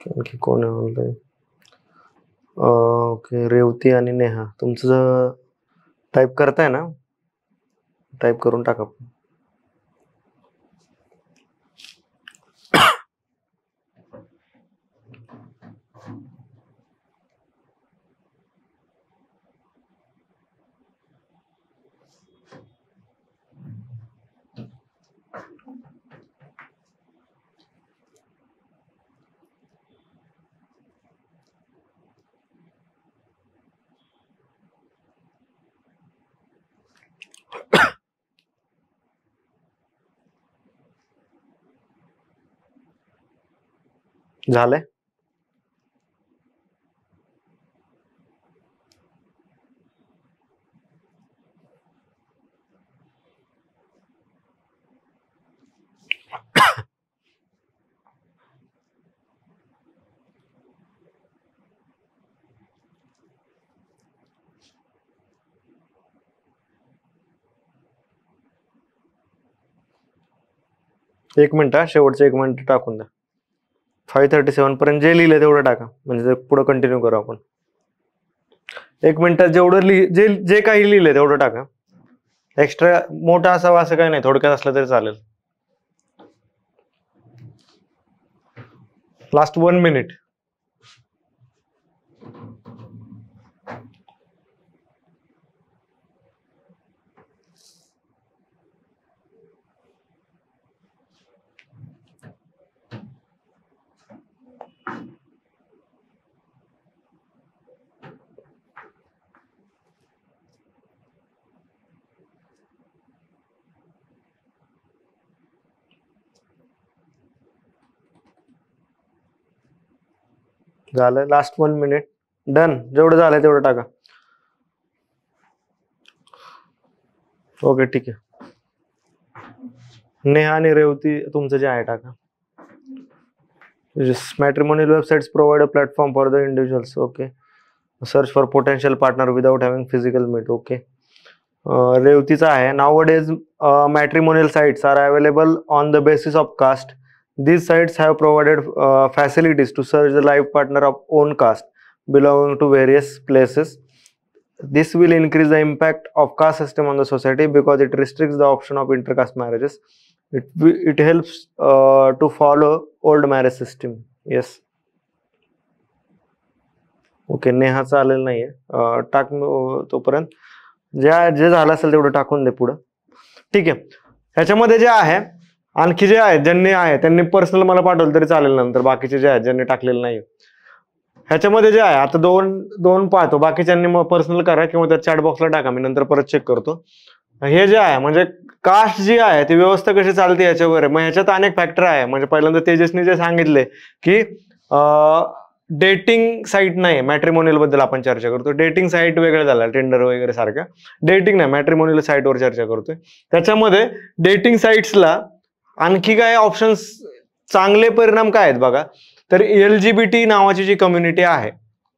आणखी कोण आहे? ओके, रेवती आणि नेहा. तुमचं टाईप करताय ना? टाईप करून टाका. झालंय? एक मिनिट, शेवटचं 1 मिनिट टाकून द्या. 5:37 पर्यंत जे लिहिलं तेवढं टाका, म्हणजे पुढे कंटिन्यू करू आपण. 1 मिनिटात जेवढं जे काही लिहिलंय तेवढं टाका. एक्स्ट्रा मोठा असावा असं काही नाही, थोडक्यात असलं तरी चालेल. Last 1 minute. झालं, लास्ट 1 मिनिट. डन. जेवढं झालंय तेवढं टाका. ओके, ठीक आहे. नेहा आणि रेवती तुमचं जे आहे टाका. Matrimonial websites provide a platform for the individuals. Okay. Search for potential partner without having physical meet. Okay. रेवतीचा आहे, nowadays matrimonial sites are available on the basis of caste. These sites have provided facilities to search the life partner of own caste belonging to various places. This will increase the impact of caste system on the society because it restricts the option of intercaste marriages. It helps to follow old marriage system. Yes. Okay, Neha चालेल नाहीये. टाक तोपर्यंत जे झालं असेल तेवढं टाकून दे पुढं. ठीक आहे. ह्याच्यामध्ये जे आहे आणखी जे आहेत ज्यांनी आहे त्यांनी पर्सनल मला पाठवलं तरी चालेल. नंतर बाकीचे जे आहेत ज्यांनी टाकलेलं नाही ह्याच्यामध्ये जे आहे आता दोन पाहतो, बाकीच्यांनी मग पर्सनल करा किंवा त्या चॅट बॉक्सला टाका, मी नंतर परत चेक करतो. हे जे आहे म्हणजे कास्ट जी आहे ती व्यवस्था कशी चालते याच्यावर आहे. मग ह्याच्यात अनेक फॅक्टर आहे. म्हणजे पहिल्यांदा तेजसनी जे सांगितले की डेटिंग साईट नाही, मॅट्रिमोनियल बद्दल आपण चर्चा करतो. डेटिंग साईट वेगळं झालं, टिंडर वगैरे सारख्या. डेटिंग नाही, मॅट्रिमोनियल साईटवर चर्चा करतोय. त्याच्यामध्ये डेटिंग साईट्सला आणखी काय ऑप्शन्स, चांगले परिणाम काय आहेत बघा. तर LGBT नावाची जी कम्युनिटी आहे,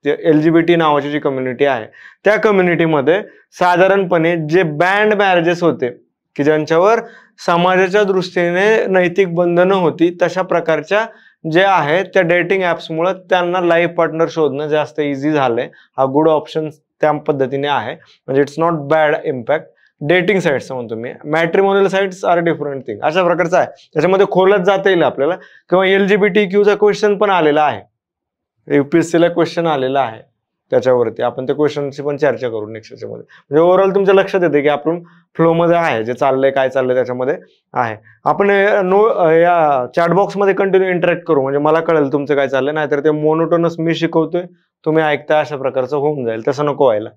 LGBT नावाची जी कम्युनिटी आहे, त्या कम्युनिटीमध्ये साधारणपणे जे बँड मॅरेजेस होते की ज्यांच्यावर समाजाच्या दृष्टीने नैतिक बंधनं होती, तशा प्रकारच्या जे आहे त्या डेटिंग ॲप्समुळे त्यांना लाईफ पार्टनर शोधणं जास्त इझी झालंय. हा गुड ऑप्शन त्या पद्धतीने आहे, म्हणजे it's not bad impact. Dating sites म्हणतो मी. Matrimonial sites are different thing. अशा प्रकारचं आहे, त्याच्यामध्ये खोलत जाता येईल आपल्याला. किंवा LGBTQ क्वेश्चन पण आलेला आहे, UPSCला क्वेश्चन आलेला आहे, त्याच्यावरती आपण त्या क्वेश्चनची पण चर्चा करू नेक्स्ट याच्यामध्ये. म्हणजे ओव्हरऑल तुमच्या लक्षात येते की आपण फ्लोमध्ये आहे, जे चाललंय काय चाललंय त्याच्यामध्ये आहे. आपण या चॅटबॉक्समध्ये कंटिन्यू इंटरॅक्ट करू, म्हणजे मला कळेल तुमचं काय चाललंय. नाहीतर ते मोनोटोनस मी शिकवतोय तुम्ही ऐकता, अशा प्रकारचं होऊन जाईल. तसं नको व्हायला.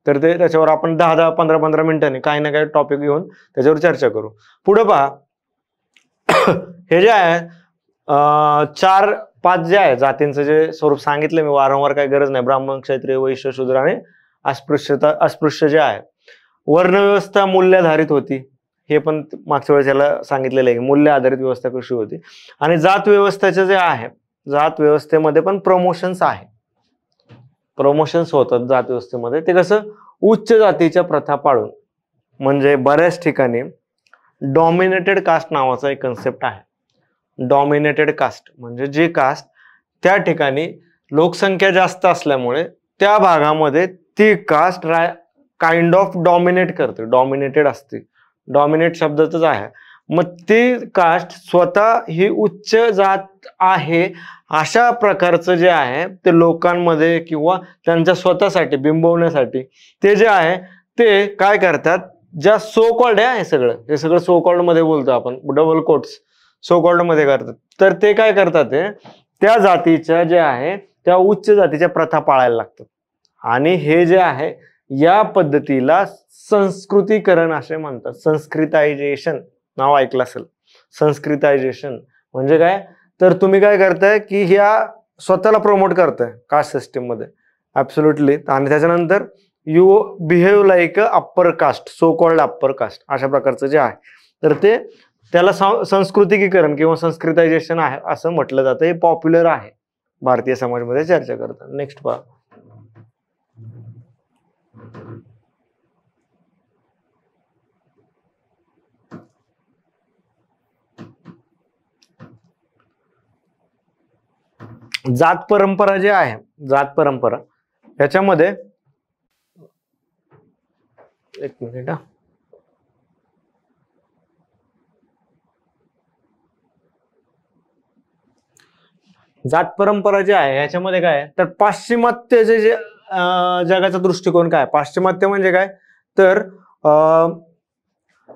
तर ते त्याच्यावर आपण 10-10, 15-15 मिनिटांनी काही ना काही टॉपिक घेऊन त्याच्यावर चर्चा करू. पुढे पहा, हे जे आहे 4-5 जे आहे जातींचं जे स्वरूप सांगितलं मी वारंवार, काही गरज नाही. ब्राह्मण, क्षत्रिय, वैश्य, शूद्र आणि अस्पृश्य जे आहे. वर्णव्यवस्था मूल्याधारित होती, हे पण मागच्या वेळेस याला सांगितलेलं आहे, मूल्य आधारित व्यवस्था कशी होती. आणि जात व्यवस्थेचे जे आहे, जात व्यवस्थेमध्ये पण प्रमोशन्स आहे, प्रमोशन्स होतात जात व्यवस्थेमध्ये. ते कसं, उच्च जातीच्या प्रथा पाळून. म्हणजे बऱ्याच ठिकाणी डॉमिनेटेड कास्ट नावाचा एक कन्सेप्ट आहे. डॉमिनेटेड कास्ट म्हणजे जी कास्ट त्या ठिकाणी लोकसंख्या जास्त असल्यामुळे त्या भागामध्ये ती कास्ट काइंड ऑफ डॉमिनेट करते, डॉमिनेटेड असते. डॉमिनेट शब्दातच आहे. मग ती कास्ट स्वतः ही उच्च जात आहे अशा प्रकारचं जे आहे ते लोकांमध्ये किंवा त्यांच्या स्वतःसाठी बिंबवण्यासाठी ते जे आहे ते काय करतात, ज्या सो कॉल्ड आहे, हे सगळं सो कॉल्ड मध्ये बोलतो आपण, डबल कोट्स, सो कॉल्ड मध्ये करतात. तर ते काय करतात, त्या जातीच्या जे आहे त्या उच्च जातीच्या प्रथा पाळायला लागतात. आणि हे जे आहे या पद्धतीला संस्कृतीकरण असे म्हणतात. संस्कृतायझेशन नाव ऐकलं असेल. संस्कृतायझेशन म्हणजे काय, तर तुम्ही काय करताय की ह्या स्वतःला प्रमोट करताय कास्ट सिस्टीम मध्ये, ऍब्सोल्युटली. आणि त्याच्यानंतर you behave like a upper caste, so called upper caste, अशा प्रकारचं जे आहे तर ते त्याला संस्कृतिकीकरण किंवा संस्कृतायझेशन आहे असं म्हटलं जातं. हे पॉप्युलर आहे भारतीय समाजामध्ये चर्चा करतात. नेक्स्ट पहा, जात परंपरा जे आहे, जात परंपरा याच्यामध्ये एक मिनिट हा, जात परंपरा जे आहे याच्यामध्ये काय, तर पाश्चिमात्यचे जे जगाचा दृष्टिकोन काय, पाश्चिमात्य म्हणजे काय, तर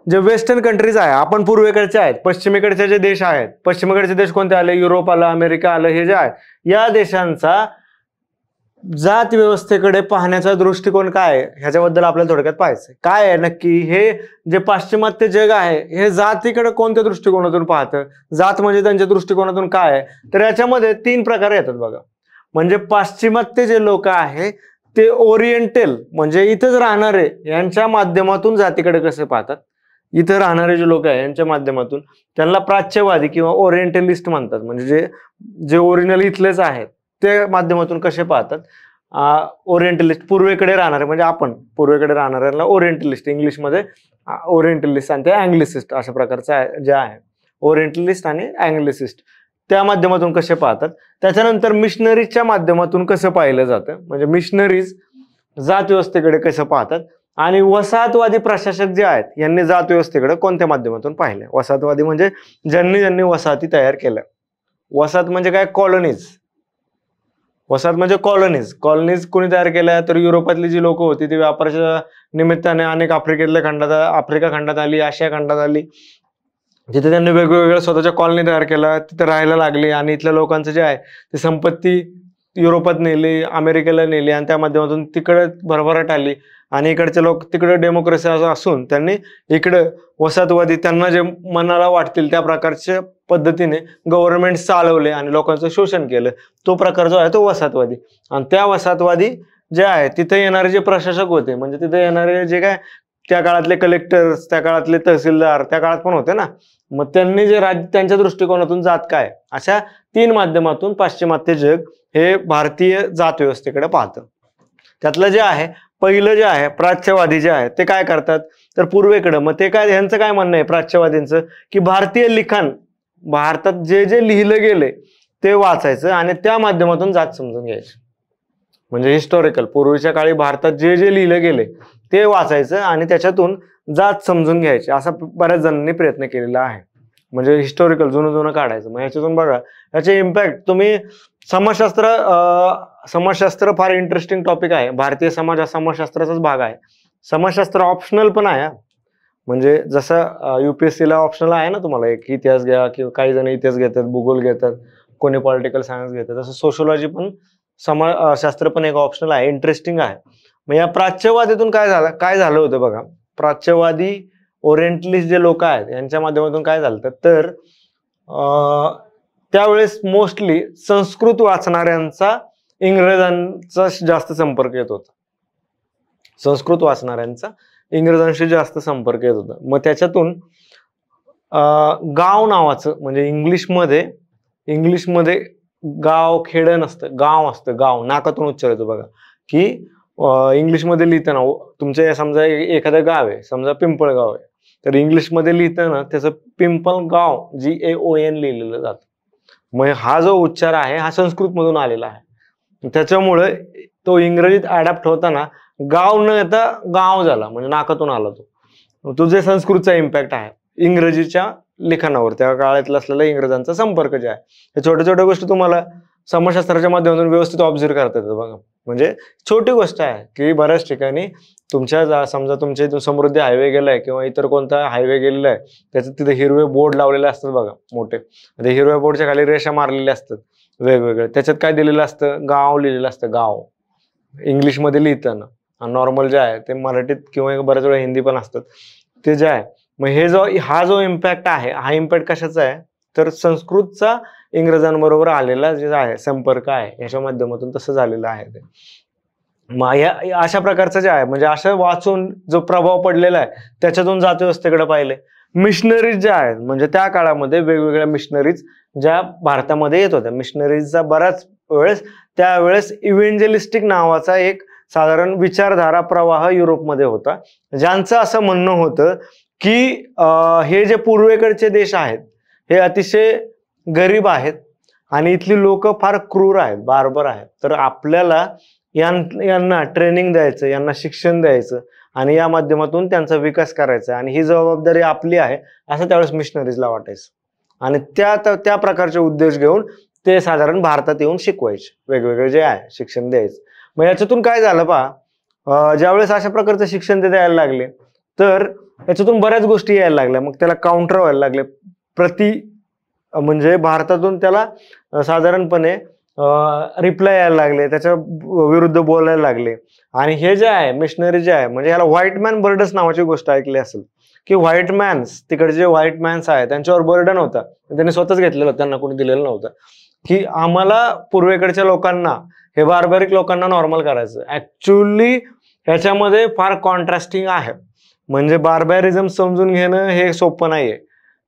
जे वेस्टर्न कंट्रीज आहे, आपण पूर्वेकडचे आहेत, पश्चिमेकडचे जे देश आहेत, पश्चिमेकडचे देश कोणते आले, युरोप आलं, अमेरिका आलं, हे जे आहे या देशांचा जात व्यवस्थेकडे पाहण्याचा दृष्टिकोन काय ह्याच्याबद्दल आपल्याला थोडक्यात पाहायचं. काय आहे नक्की, हे जे पाश्चिमात्य जग आहे हे जातीकडे कोणत्या दृष्टिकोनातून पाहतं, जात म्हणजे त्यांच्या दृष्टिकोनातून काय आहे, तर याच्यामध्ये 3 प्रकार येतात बघा. म्हणजे पाश्चिमात्य जे लोक आहे ते ओरिएंटल म्हणजे इथंच राहणारे यांच्या माध्यमातून जातीकडे कसे पाहतात, इथं राहणारे जे लोक आहे यांच्या माध्यमातून त्यांना प्राच्यवादी किंवा ओरिएंटलिस्ट म्हणतात. म्हणजे जे ओरिजिनल इथलेच आहेत ते माध्यमातून कसे पाहतात, ओरिएंटलिस्ट, पूर्वेकडे राहणारे म्हणजे आपण पूर्वेकडे राहणाऱ्यांना ओरिएंटलिस्ट, इंग्लिशमध्ये ओरिएंटलिस्ट आणि ते अँग्लिसिस्ट, अशा प्रकारचं जे आहे ओरिएंटलिस्ट आणि अँग्लिसिस्ट, त्या माध्यमातून कसे पाहतात. त्याच्यानंतर मिशनरीजच्या माध्यमातून कसं पाहिलं जातं, म्हणजे मिशनरीज जात व्यवस्थेकडे कसं पाहतात. आणि वसाहतवादी प्रशासक जे आहेत यांनी जात व्यवस्थेकडे कोणत्या माध्यमातून पाहिले. वसाहतवादी म्हणजे ज्यांनी वसाहती तयार केल्या. वसाहत म्हणजे काय, कॉलनीज. वसाहत म्हणजे कॉलनीज कोणी तयार केल्या, तर युरोपातली जी लोक होती ती व्यापाराच्या निमित्ताने अनेक आफ्रिका खंडात आली, आशिया खंडात आली, जिथे त्यांनी वेगवेगळ्या स्वतःच्या कॉलनी तयार केल्या, तिथे राहायला लागली. आणि इथल्या लोकांचं जे आहे ती संपत्ती युरोपात नेली, अमेरिकेला नेली आणि त्या माध्यमातून तिकडे भरभराट आली. आणि इकडचे लोक तिकडे डेमोक्रेसी असून त्यांनी इकडे वसाहतवादी, त्यांना जे मनाला वाटतील त्या प्रकारच्या पद्धतीने गव्हर्नमेंट चालवले आणि लोकांचं शोषण केलं. तो प्रकार जो आहे तो वसाहतवादी. आणि त्या वसाहतवादी जे आहे तिथे येणारे जे प्रशासक होते, म्हणजे तिथे येणारे जे काय त्या काळातले कलेक्टर्स, त्या काळातले तहसीलदार त्या काळात पण होते ना, मग त्यांनी जे राज्य त्यांच्या दृष्टिकोनातून जात काय, अशा 3 माध्यमातून पाश्चिमात्य जग हे भारतीय जात व्यवस्थेकडे पाहतं. त्यातलं जे आहे पहिलं जे आहे प्राच्यवादी जे आहे ते काय करतात तर पूर्वेकडं, मग ते काय, यांचं काय म्हणणं आहे प्राच्यवादींचं की भारतीय लिखाण, भारतात जे जे लिहिलं गेले ते वाचायचं आणि त्या माध्यमातून जात समजून घ्यायची. म्हणजे हिस्टॉरिकल, पूर्वीच्या काळी भारतात जे जे लिहिलं गेले ते वाचायचं आणि त्याच्यातून जात समजून घ्यायची, असा बऱ्याच जणांनी प्रयत्न केलेला आहे. म्हणजे हिस्टॉरिकल जुनं काढायचं. मग ह्याच्यातून बघा याचे इम्पॅक्ट. तुम्ही समाजशास्त्र फार इंटरेस्टिंग टॉपिक आहे. भारतीय समाज हा समाजशास्त्राचाच भाग आहे. समाजशास्त्र ऑप्शनल पण आहे. म्हणजे जसं UPSC ला ऑप्शनल आहे ना, तुम्हाला एक इतिहास घ्या किंवा काही जण इतिहास घेतात, भूगोल घेतात, कोणी पॉलिटिकल सायन्स घेतात, तसं सोशोलॉजी पण समाजशास्त्र पण एक ऑप्शनल आहे, इंटरेस्टिंग आहे. मग या प्राच्यवादीतून काय झालं होतं बघा. प्राच्यवादी ओरिएंटलिस्ट जे लोक आहेत यांच्या माध्यमातून काय झालं तर त्यावेळेस मोस्टली संस्कृत वाचणाऱ्यांचा इंग्रजांचा जास्त संपर्क येत होता. संस्कृत वाचणाऱ्यांचा इंग्रजांशी जास्त संपर्क येत होता. मग त्याच्यातून गाव नावाचं, म्हणजे इंग्लिशमध्ये गाव खेडं नसतं, गाव असतं. गाव नाकातून उच्चार येतो बघा, की इंग्लिशमध्ये लिहिताना तुमच्या समजा एखादं गाव आहे, समजा पिंपळगाव आहे, तर इंग्लिशमध्ये लिहिताना त्याचं पिंपळगाव GAON लिहिलेलं जातं. मग हा जो उच्चार आहे हा संस्कृत मधून आलेला आहे. त्याच्यामुळे तो इंग्रजीत अडॅप्ट होताना गाव न येता गाव झाला, म्हणजे नाकातून आला तो जे संस्कृतचा इम्पॅक्ट आहे इंग्रजीच्या लिखाणावर. त्या काळातला असलेला इंग्रजांचा संपर्क जे आहे, हे छोट्या छोट्या गोष्टी तुम्हाला समाजशास्त्राच्या माध्यमातून व्यवस्थित ऑब्झर्व करता येतं बघा. म्हणजे छोटी गोष्ट आहे की बऱ्याच ठिकाणी तुमच्या समजा तुमच्या इथून समृद्धी हायवे गेलाय किंवा इतर कोणता हायवे गेलेला आहे, त्याच्यात तिथे हिरवे बोर्ड लावलेले असतात बघा मोठे. ते हिरव्या बोर्डच्या खाली रेषा मारलेल्या असतात वेगवेगळे. त्याच्यात काय दिलेलं असतं, गाव लिहिलेलं असतं, गाव इंग्लिशमध्ये लिहिताना. नॉर्मल जे आहे ते मराठीत किंवा बऱ्याच वेळा हिंदी पण असतात ते जे आहे. मग हा जो इम्पॅक्ट आहे, हा इम्पॅक्ट कशाचा आहे तर संस्कृतचा इंग्रजांबरोबर आलेला जे आहे संपर्क आहे, याच्या माध्यमातून तसं झालेलं आहे ते. मग अशा प्रकारचं जे आहे, म्हणजे असं वाचून जो प्रभाव पडलेला आहे त्याच्यातून जात व्यवस्थेकडे पाहिले. मिशनरीज ज्या आहेत, म्हणजे त्या काळामध्ये वेगवेगळ्या मिशनरीज ज्या भारतामध्ये येत होत्या. मिशनरीजचा बराच त्यावेळेस इव्हेंजलिस्टिक नावाचा एक साधारण विचारधारा प्रवाह युरोपमध्ये होता, ज्यांचं असं म्हणणं होतं की हे जे पूर्वेकडचे देश आहेत हे अतिशय गरीब आहेत आणि इथली लोक फार क्रूर आहेत, बार्बर आहेत. तर आपल्याला यांना ट्रेनिंग द्यायचं, यांना शिक्षण द्यायचं आणि या माध्यमातून त्यांचा विकास करायचा आणि ही जबाबदारी आपली आहे, असं त्यावेळेस मिशनरीजला वाटायचं. आणि त्या प्रकारचे उद्देश घेऊन ते साधारण भारतात येऊन शिकवायचे, वेगवेगळे जे आहे शिक्षण द्यायचं. मग याच्यातून काय झालं पहा, ज्यावेळेस अशा प्रकारचं शिक्षण ते द्यायला लागले तर याच्यातून बऱ्याच गोष्टी यायला लागल्या. मग त्याला काउंटर व्हायला लागले. म्हणजे भारतातून त्याला साधारणपणे रिप्लाय यायला लागले, त्याच्या विरुद्ध बोलायला लागले. आणि हे जे आहे मिशनरी जे आहे, म्हणजे याला व्हाईट मॅन बर्डन्स नावाची गोष्ट ऐकली असेल की व्हाईट मॅन्स, तिकडे जे व्हाईट मॅन्स आहे त्यांच्यावर बर्डन होता, त्यांनी स्वतःच घेतलेलं, त्यांना कोणी दिलेलं नव्हतं, की आम्हाला पूर्वेकडच्या लोकांना, हे बार्बरिक लोकांना नॉर्मल करायचं. ऍक्च्युअली ह्याच्यामध्ये फार कॉन्ट्रास्टिंग आहे. म्हणजे बार्बॅरिझम समजून घेणं हे सोपं नाहीये.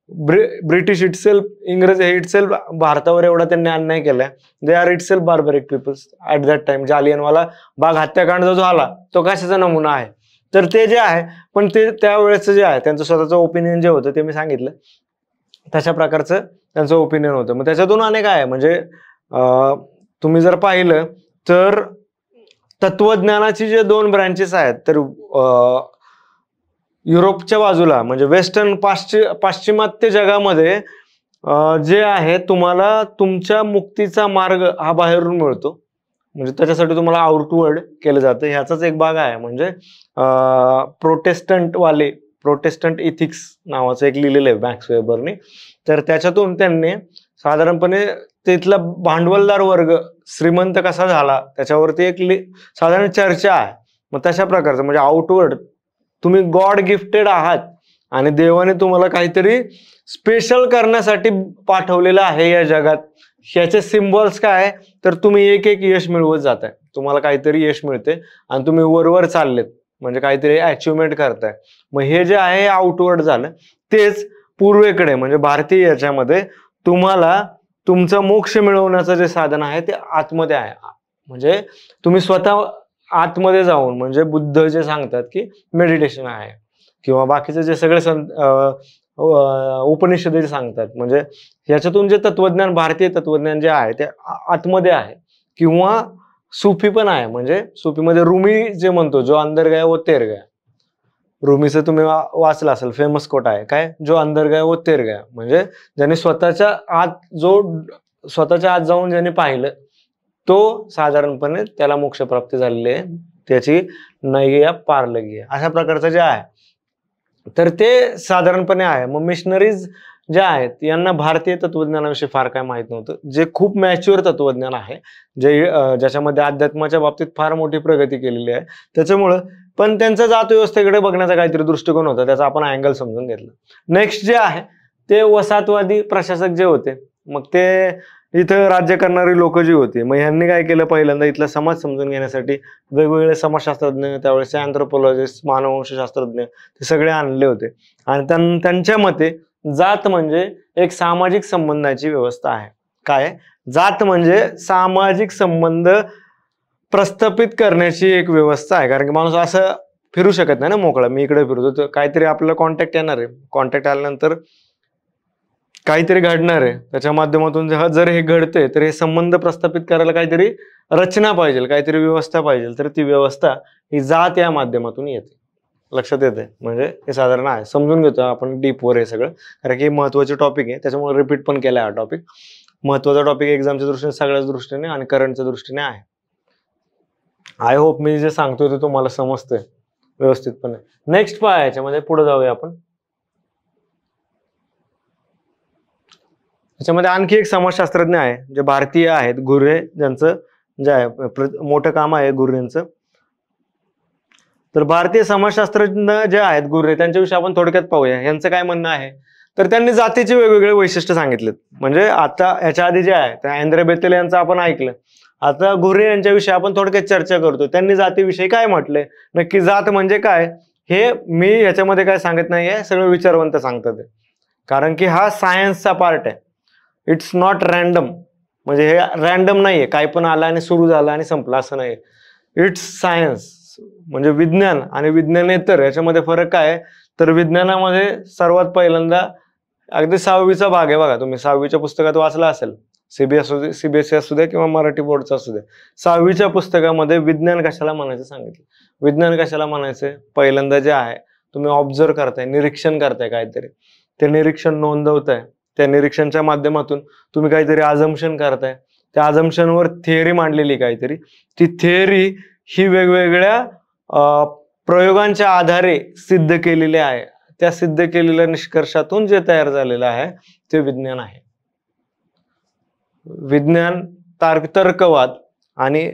ब्रिटिश इटसेल्फ, इंग्रज हे इटसेल्फ भारतावर एवढा त्यांनी अन्याय केलाय. They are itself barbaric peoples at that time. Jallianwala Bagh हत्याकांड जो झाला तो कशाचा नमुना आहे. तर ते जे आहे, पण ते त्यावेळेस जे आहे त्यांचं स्वतःचं ओपिनियन जे होतं ते मी सांगितलं, तशा प्रकारचं त्यांचं ओपिनियन होतं. मग त्याच्यातून अनेक आहे, म्हणजे तुम्ही जर पाहिलं तर तत्वज्ञानाची जे 2 ब्रँचेस आहेत, तर युरोपच्या बाजूला म्हणजे वेस्टर्न पाश्चिमात्य जगामध्ये जे आहे तुम्हाला तुमच्या मुक्तीचा मार्ग हा बाहेरून मिळतो, म्हणजे त्याच्यासाठी तुम्हाला आउटवर्ड केलं जातं. ह्याचाच एक भाग आहे. म्हणजे प्रोटेस्टंट इथिक्स नावाचं एक लिहिलेलं आहे मॅक्स वेबरने. तर त्याच्यातून त्यांनी साधारणपणे तिथला भांडवलदार वर्ग श्रीमंत कसा झाला त्याच्यावरती एक साधारण चर्चा आहे. मग तशा प्रकारचं म्हणजे आउटवर्ड तुम्ही गॉड गिफ्टेड आहात आणि देवाने तुम्हाला काहीतरी स्पेशल करण्यासाठी पाठवलेलं आहे या जगात. ह्याचे सिम्बॉल्स काय आहे तर तुम्ही एक एक यश मिळवत जाताय, तुम्हाला काहीतरी यश मिळते आणि तुम्ही वरवर चाललेत म्हणजे काहीतरी अचिव्हमेंट करताय. मग हे जे आहे आउटवर्ड झालं. तेच पूर्वेकडे म्हणजे भारतीय याच्यामध्ये तुम्हाला तुमचं मोक्ष मिळवण्याचं जे साधन आहे ते आतमध्ये आहे. म्हणजे तुम्ही स्वतः आतमध्ये जाऊन म्हणजे बुद्ध जे सांगतात की मेडिटेशन आहे किंवा बाकीचे जे सगळे उपनिषद जे सांगतात म्हणजे याच्यातून जे तत्वज्ञान भारतीय तत्वज्ञान जे आहे ते आतमध्ये आहे. किंवा सुफी पण आहे म्हणजे सुफीमध्ये रुमी जे म्हणतो जो अंदर गया वो तेर गया. रुमीचं तुम्ही वाचलं असेल, फेमस कोट आहे काय, जो अंदर गया वो तेर गया. म्हणजे ज्याने स्वतःच्या आत जाऊन ज्याने पाहिलं तो साधारणपणे त्याला मोक्षप्राप्ती झालेली आहे, त्याची नैया पारलगी आहे. अशा प्रकारचं जे आहे तर ते साधारणपणे आहे. मग मिशनरीज जे आहेत यांना भारतीय तत्वज्ञानाविषयी फार काय माहित नव्हतं. जे खूप मॅच्युअर तत्वज्ञान आहे, ज्याच्यामध्ये अध्यात्माच्या बाबतीत फार मोठी प्रगती केलेली आहे, त्याच्यामुळं पण त्यांचा जात व्यवस्थेकडे बघण्याचा काहीतरी दृष्टिकोन होता, त्याचा आपण अँगल समजून घेतला. नेक्स्ट जे आहे ते वसाहतवादी प्रशासक जे होते, मग ते इथं राज्य करणारी लोक जी होती, मग ह्यांनी काय केलं, पहिल्यांदा इथला समाज समजून घेण्यासाठी वेगवेगळे समाजशास्त्रज्ञ, त्यावेळेस अँथ्रोपॉलॉजिस्ट, मानववंशशास्त्रज्ञ ते सगळे आणले होते. आणि त्यांच्या मते जात म्हणजे एक सामाजिक संबंधाची व्यवस्था आहे. काय, जात म्हणजे सामाजिक संबंध प्रस्थापित करण्याची एक व्यवस्था आहे. कारण की माणूस असं फिरू शकत नाही ना मोकळा, मी इकडे फिरतो तर काहीतरी आपल्याला कॉन्टॅक्ट येणार आहे, कॉन्टॅक्ट आल्यानंतर काहीतरी घडणार आहे, त्याच्या माध्यमातून जर हे घडते तर हे संबंध प्रस्थापित करायला काहीतरी रचना पाहिजे, काहीतरी व्यवस्था पाहिजे, तर ती व्यवस्था ही जात या माध्यमातून येते. लक्षात येते, म्हणजे हे साधारण आहे, समजून घेतो आपण डीप वर हे सगळं, कारण की महत्वाचे टॉपिक आहे, त्याच्यामुळे रिपीट पण केला हा टॉपिक. महत्वाचा टॉपिक एक्झामच्या दृष्टीने, सगळ्याच दृष्टीने आणि करंटच्या दृष्टीने आहे. आय होप मी जे सांगतोय ते तुम्हाला समजतंय व्यवस्थितपणे. नेक्स्ट पाय याच्यामध्ये पुढे जाऊया आपण. त्याच्यामध्ये आणखी एक समाजशास्त्रज्ञ आहे जे भारतीय आहेत, गुर्रे, ज्यांचं जे आहे मोठं काम आहे गुर्रेंचं. तर भारतीय समाजशास्त्रज्ञ जे आहेत गुर्रे, त्यांच्याविषयी आपण थोडक्यात पाहूया. यांचं काय म्हणणं आहे तर त्यांनी जातीचे वेगवेगळे वैशिष्ट्य सांगितलेत. म्हणजे आता याच्या आधी जे आहे त्या अँद्रे बेतेल यांचं आपण ऐकलं, आता गुर्रे यांच्याविषयी आपण थोडक्यात चर्चा करतो. त्यांनी जातीविषयी काय म्हटलंय, नक्की जात म्हणजे काय हे मी याच्यामध्ये काय सांगत नाहीये, सगळं विचारवंत सांगतात. कारण की हा सायन्सचा पार्ट आहे, इट्स नॉट रॅन्डम. म्हणजे हे रॅन्डम नाहीये, काय पण आलं आणि सुरू झालं आणि संपलं असं नाही. इट्स सायन्स, म्हणजे विज्ञान आणि विज्ञानेतर याच्यामध्ये फरक काय आहे तर विज्ञानामध्ये सर्वात पहिल्यांदा अगदी 6वीचा भाग आहे बघा, तुम्ही 6वीच्या पुस्तकात वाचला असेल, सीबीएसई असू दे किंवा मराठी बोर्डचा असू दे, 6वीच्या पुस्तकामध्ये विज्ञान कशाला म्हणायचं सांगितलं. विज्ञान कशाला म्हणायचं, पहिल्यांदा जे आहे तुम्ही ऑब्झर्व करताय, निरीक्षण करताय काहीतरी, ते निरीक्षण नोंदवताय, त्या निरीक्षणच्या माध्यमातून तुम्ही काहीतरी अझम्पशन करताय, त्या अझम्पशनवर थिअरी मांडलेली काहीतरी, ती थिअरी ही वेगवेगळ्या प्रयोगांच्या आधारे सिद्ध केलेली आहे. त्या सिद्ध केलेल्या निष्कर्षातून जे तयार झालेलं आहे ते विज्ञान आहे. विज्ञान, तर्कवाद आणि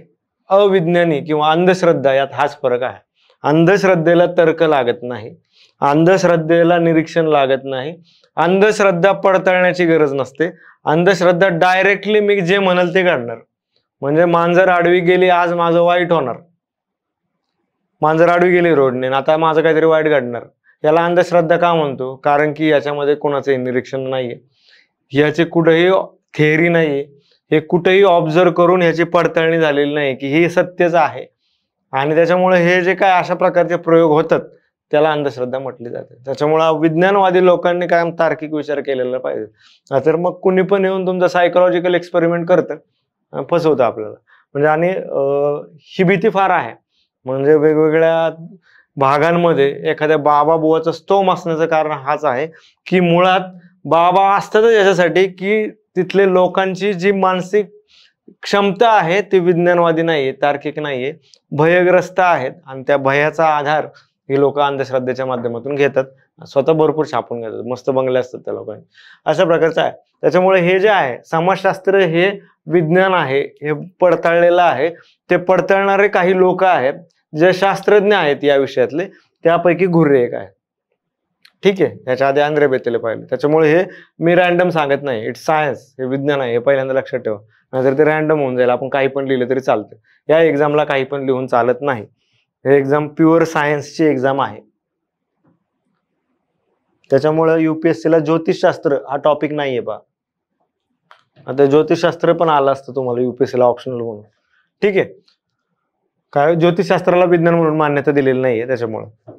अविज्ञानी किंवा अंधश्रद्धा यात हाच फरक आहे. अंधश्रद्धेला तर्क लागत नाही, अंधश्रद्धेला निरीक्षण लागत नाही, अंधश्रद्धा पडताळण्याची गरज नसते. अंधश्रद्धा डायरेक्टली मी जे म्हणाल ते घडणार. म्हणजे मांजर आडवी गेली, आज माझं वाईट होणार, मांजर आडवी गेली रोडने, आता माझं काहीतरी वाईट घडणार. याला अंधश्रद्धा का म्हणतो, कारण की याच्यामध्ये कोणाचंही निरीक्षण नाहीये, याचे कुठेही थेअरी नाहीये, हे कुठेही ऑब्झर्व करून ह्याची पडताळणी झालेली नाही की हे सत्यच आहे. आणि त्याच्यामुळे हे जे काय अशा प्रकारचे प्रयोग होतात त्याला अंधश्रद्धा म्हटली जाते. त्याच्यामुळे विज्ञानवादी लोकांनी कायम तार्किक विचार केलेला पाहिजे. तर मग कुणी पण येऊन तुमचा सायकोलॉजिकल एक्सपेरिमेंट करतं, फसवतं आपल्याला. म्हणजे आणि ही भीती फार आहे. म्हणजे वेगवेगळ्या भागांमध्ये एखाद्या बाबा बुवाचा स्तोम असण्याचं कारण हाच आहे की मुळात बाबा असतातच याच्यासाठी की तिथले लोकांची जी मानसिक क्षमता आहे ती विज्ञानवादी नाहीये, तार्किक नाहीये, भयग्रस्त आहेत. आणि त्या भयाचा आधार ही लोक अंधश्रद्धेच्या माध्यमातून घेतात, स्वतः भरपूर छापून घेतात, मस्त बंगले असतात त्या लोकांनी, अशा प्रकारचं आहे. त्याच्यामुळे हे जे आहे समाजशास्त्र हे विज्ञान आहे, हे पडताळलेलं आहे. ते पडताळणारे काही लोक आहेत जे शास्त्रज्ञ आहेत या विषयातले त्यापैकी घुर्रे एक आहे. ठीक आहे, त्याच्या आधी आंद्रे बेतेले पाहिलं. त्याच्यामुळे हे मी रॅन्डम सांगत नाही, इट्स सायन्स, हे विज्ञान आहे, हे पहिल्यांदा लक्षात ठेवा. नाहीतर ते रॅन्डम होऊन जाईल, आपण काही पण लिहिलं तरी चालतं. या एक्झामला काही पण लिहून चालत नाही. हे एक्झाम प्युअर सायन्सची एक्झाम आहे. त्याच्यामुळे युपीएससीला ज्योतिषशास्त्र हा टॉपिक नाहीये बा. आता ज्योतिषशास्त्र पण आलं असतं तुम्हाला युपीएससीला ऑप्शनल म्हणून. ठीक आहे, काय ज्योतिषशास्त्राला विज्ञान म्हणून मान्यता दिलेली नाहीये. त्याच्यामुळे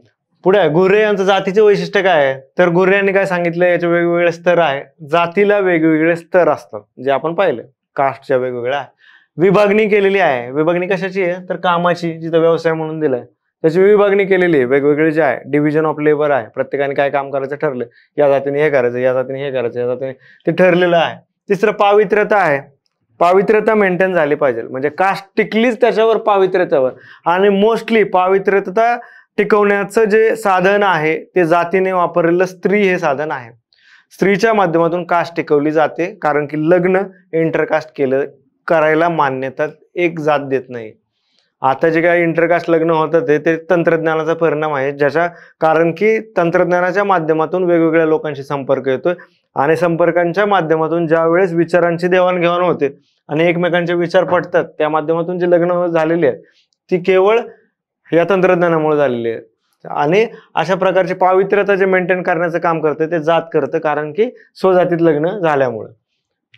पुढे आहे घुर्रे यांचं जातीचे वैशिष्ट्य काय आहे, तर घुर्रे यांनी काय सांगितलं, याचे वेगवेगळे स्तर आहे. जातीला वेगवेगळे स्तर असतात, जे आपण पाहिलं कास्टच्या वेगवेगळ्या विभागणी केलेली आहे. विभागणी कशाची आहे, तर कामाची, जिथं व्यवसाय म्हणून दिलाय त्याची विभागणी केलेली आहे. वेगवेगळे जे आहे डिव्हिजन ऑफ लेबर आहे, प्रत्येकाने काय काम करायचं ठरलं, या जातीने हे करायचं, या जातीने हे करायचं, या जातीने ते ठरलेलं आहे. तिसरं पावित्र्यता आहे. पावित्र्यता मेंटेन झाली पाहिजे, म्हणजे कास्ट टिकलीच त्याच्यावर पावित्र्यतेवर. आणि मोस्टली पावित्र्यता टिकवण्याचं जे साधन आहे ते जातीने वापरलेलं स्त्री हे साधन आहे. स्त्रीच्या माध्यमातून कास्ट टिकवली जाते, कारण की लग्न इंटरकास्ट करायला मान्यता एक जात देत नाही. आता जे काही इंटरकास्ट लग्न होतं ते तंत्रज्ञानाचा परिणाम आहे, ज्याच्या कारण की तंत्रज्ञानाच्या माध्यमातून वेगवेगळ्या लोकांशी संपर्क येतोय आणि संपर्कांच्या माध्यमातून ज्या वेळेस विचारांची देवाणघेवाण होते आणि एकमेकांचे विचार पटतात, त्या माध्यमातून जे लग्न झालेली आहेत ती केवळ या तंत्रज्ञानामुळे झालेली आहे. आणि अशा प्रकारची पावित्र्यता जे मेंटेन करण्याचं काम करतं ते जात करतं, कारण की स्वजातीत लग्न झाल्यामुळे.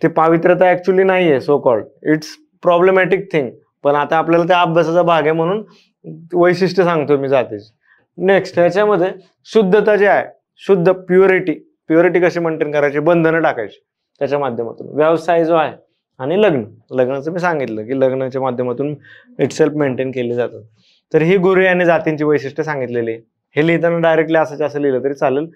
ते पावित्र्यता ऍक्च्युली नाहीये so called, it's problematic thing. पण आता आपल्याला त्या अभ्यासाचा भाग आहे म्हणून वैशिष्ट्य सांगतो मी जातीची. नेक्स्ट ह्याच्यामध्ये शुद्धता जे आहे, शुद्ध प्युरिटी कशी मेंटेन करायची, बंधनं टाकायची त्याच्या माध्यमातून. व्यवसाय जो आहे आणि लग्नाचं मी सांगितलं की लग्नाच्या माध्यमातून इटसेल्फ मेंटेन केले जातात. तर ही घुर्रे यांनी जातींची वैशिष्ट्य सांगितलेली. हे लिहिताना डायरेक्टली असं लिहिलं तरी चालेल,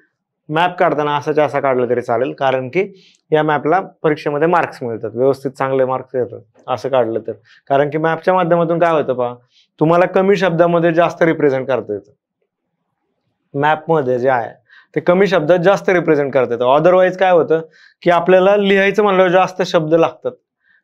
मॅप काढताना असा काढलं तरी चालेल, कारण की या मॅपला परीक्षेमध्ये मार्क्स मिळतात, व्यवस्थित चांगले मार्क्स येतात असं काढलं तर. कारण की मॅपच्या माध्यमातून काय होतं पहा, तुम्हाला कमी शब्दामध्ये जास्त रिप्रेझेंट करता येतं. मॅपमध्ये जे आहे ते कमी शब्दात जास्त रिप्रेझेंट करता येतं. अदरवाईज काय होतं की आपल्याला लिहायचं म्हणल्यावर जास्त शब्द लागतात.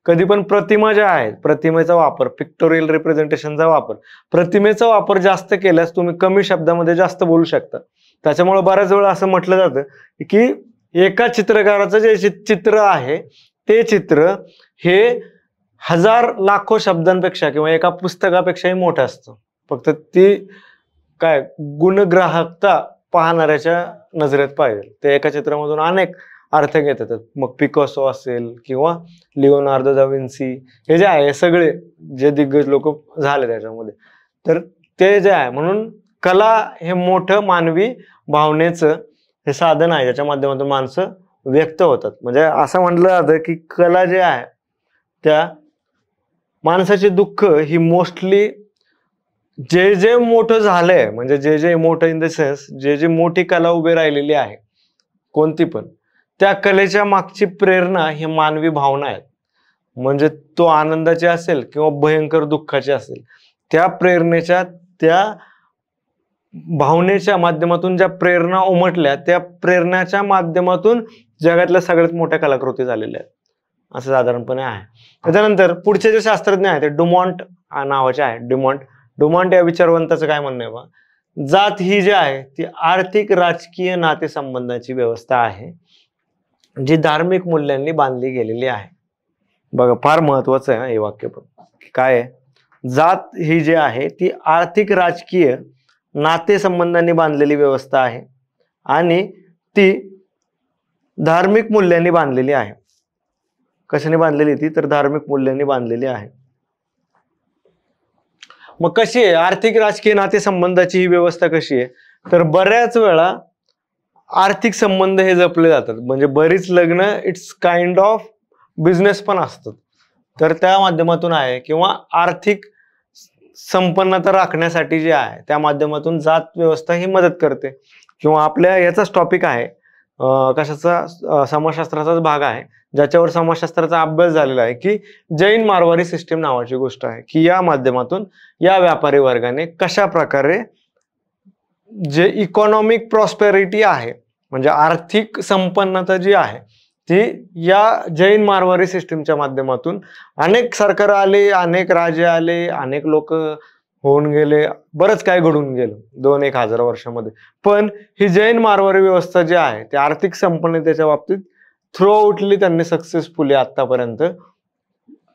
कधी पण प्रतिमा ज्या आहेत, प्रतिमेचा वापर, पिक्टोरियल रिप्रेझेंटेशनचा वापर, प्रतिमेचा वापर जास्त केल्यास तुम्ही कमी शब्दामध्ये जास्त बोलू शकता. त्याच्यामुळे बऱ्याच वेळा असं म्हटलं जातं की एका चित्रकाराचं जे चित्र आहे ते चित्र हे 1000 लाखो शब्दांपेक्षा किंवा एका पुस्तकापेक्षाही मोठं असतं. फक्त ती काय गुणग्राहकता पाहणाऱ्याच्या नजरेत पाहिजे. ते एका चित्रामधून अनेक अर्थ घेत येतात. मग पिकासो असेल किंवा लिओनार्दो दा विन्सी, हे जे आहे सगळे जे दिग्गज लोक झाले त्याच्यामध्ये, तर ते जे आहे म्हणून कला हे मोठं मानवी भावनेचं हे साधन आहे, ज्याच्या माध्यमातून माणसं व्यक्त होतात. म्हणजे असं म्हटलं जातं की कला जे आहे त्या माणसाचे दुःख ही मोस्टली जे मोठं झालंय, म्हणजे जे मोठं इन द सेन्स जे मोठी कला उभी राहिलेली आहे कोणती पण, त्या कलेच्या मागची प्रेरणा ही मानवी भावना आहेत. म्हणजे तो आनंदाची असेल किंवा भयंकर दुःखाची असेल, त्या प्रेरणेच्या त्या भावनेच्या माध्यमातून ज्या प्रेरणा उमटल्या, त्या प्रेरणाच्या माध्यमातून जगातल्या सगळ्यात मोठ्या कलाकृती झालेल्या आहेत, असं साधारणपणे आहे. त्याच्यानंतर पुढचे जे शास्त्रज्ञ आहेत ते डुमॉन्ट नावाचे आहे. डुमॉन्ट या विचारवंताचं काय म्हणणं आहे बा, जात ही जी आहे ती आर्थिक राजकीय नातेसंबंधाची व्यवस्था आहे जी धार्मिक मूल्यांनी बांधली गेलेली आहे. बघा फार महत्वाचं आहे हे वाक्य. पण काय आहे, जात ही जी आहे ती आर्थिक राजकीय नातेसंबंधांनी बांधलेली व्यवस्था आहे आणि ती धार्मिक मूल्यांनी बांधलेली आहे. कशाने बांधलेली ती, तर धार्मिक मूल्यांनी बांधलेली आहे. मग कशी आहे आर्थिक राजकीय नातेसंबंधाची ही व्यवस्था कशी आहे, तर बऱ्याच वेळा आर्थिक संबंध हे जपले जातात. म्हणजे बरीच लग्न इट्स काइंड ऑफ बिझनेस पण असतात, तर त्या माध्यमातून आहे. किंवा आर्थिक संपन्नता राखण्यासाठी जे आहे त्या माध्यमातून जात व्यवस्था ही मदत करते. किंवा आपल्या याचाच टॉपिक आहे कशाचा, समाजशास्त्राचाच भाग आहे, ज्याच्यावर समाजशास्त्राचा अभ्यास झालेला आहे की जैन मारवारी सिस्टीम नावाची गोष्ट आहे, की या माध्यमातून या व्यापारी वर्गाने कशा प्रकारे जे इकॉनॉमिक प्रॉस्पेरिटी आहे, म्हणजे आर्थिक संपन्नता जी आहे ती या जैन मारवारी सिस्टीमच्या माध्यमातून अनेक सरकार आले, अनेक राजे आले, अनेक लोक होऊन गेले, बरंच काय घडून गेलं 2-1 हजार वर्षामध्ये. पण ही जैन मारवाडी व्यवस्था जी आहे ती आर्थिक संपन्नतेच्या बाबतीत थ्रू आउटली त्यांनी सक्सेसफुली आतापर्यंत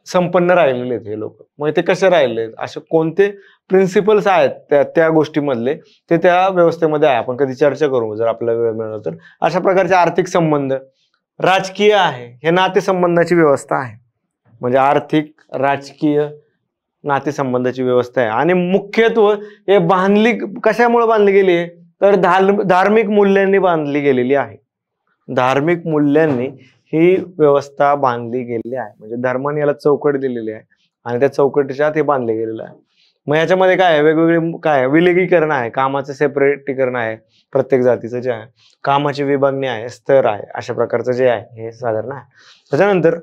संपन्न राहिलेले आहेत हे लोक. मग ते कसे राहिले, असे कोणते प्रिन्सिपल्स आहेत त्या गोष्टीमधले ते त्या व्यवस्थेमध्ये आहे. आपण कधी चर्चा करू जर आपल्याला वेळ मिळाला तर. अशा प्रकारचे आर्थिक संबंध, राजकीय आहे, हे नातेसंबंधाची व्यवस्था आहे. म्हणजे आर्थिक राजकीय नातेसंबंधाची व्यवस्था आहे. आणि मुख्यत्व हे कशामुळे बांधली गेली आहे तर धार्मिक मूल्यांनी बांधली गेलेली आहे. धार्मिक मूल्यांनी ही व्यवस्था बांधली गेलेली आहे. म्हणजे धर्माने याला चौकट दिलेली आहे आणि त्या चौकटीच्या ते बांधले गेलेलं आहे. मग याच्यामध्ये काय आहे, वेगवेगळे काय विलगीकरण आहे, कामाचं सेपरेटीकरण आहे, प्रत्येक जातीचं जे आहे, कामाची विभागणी आहे, स्तर आहे, अशा प्रकारचं जे आहे हे साधारण आहे. त्याच्यानंतर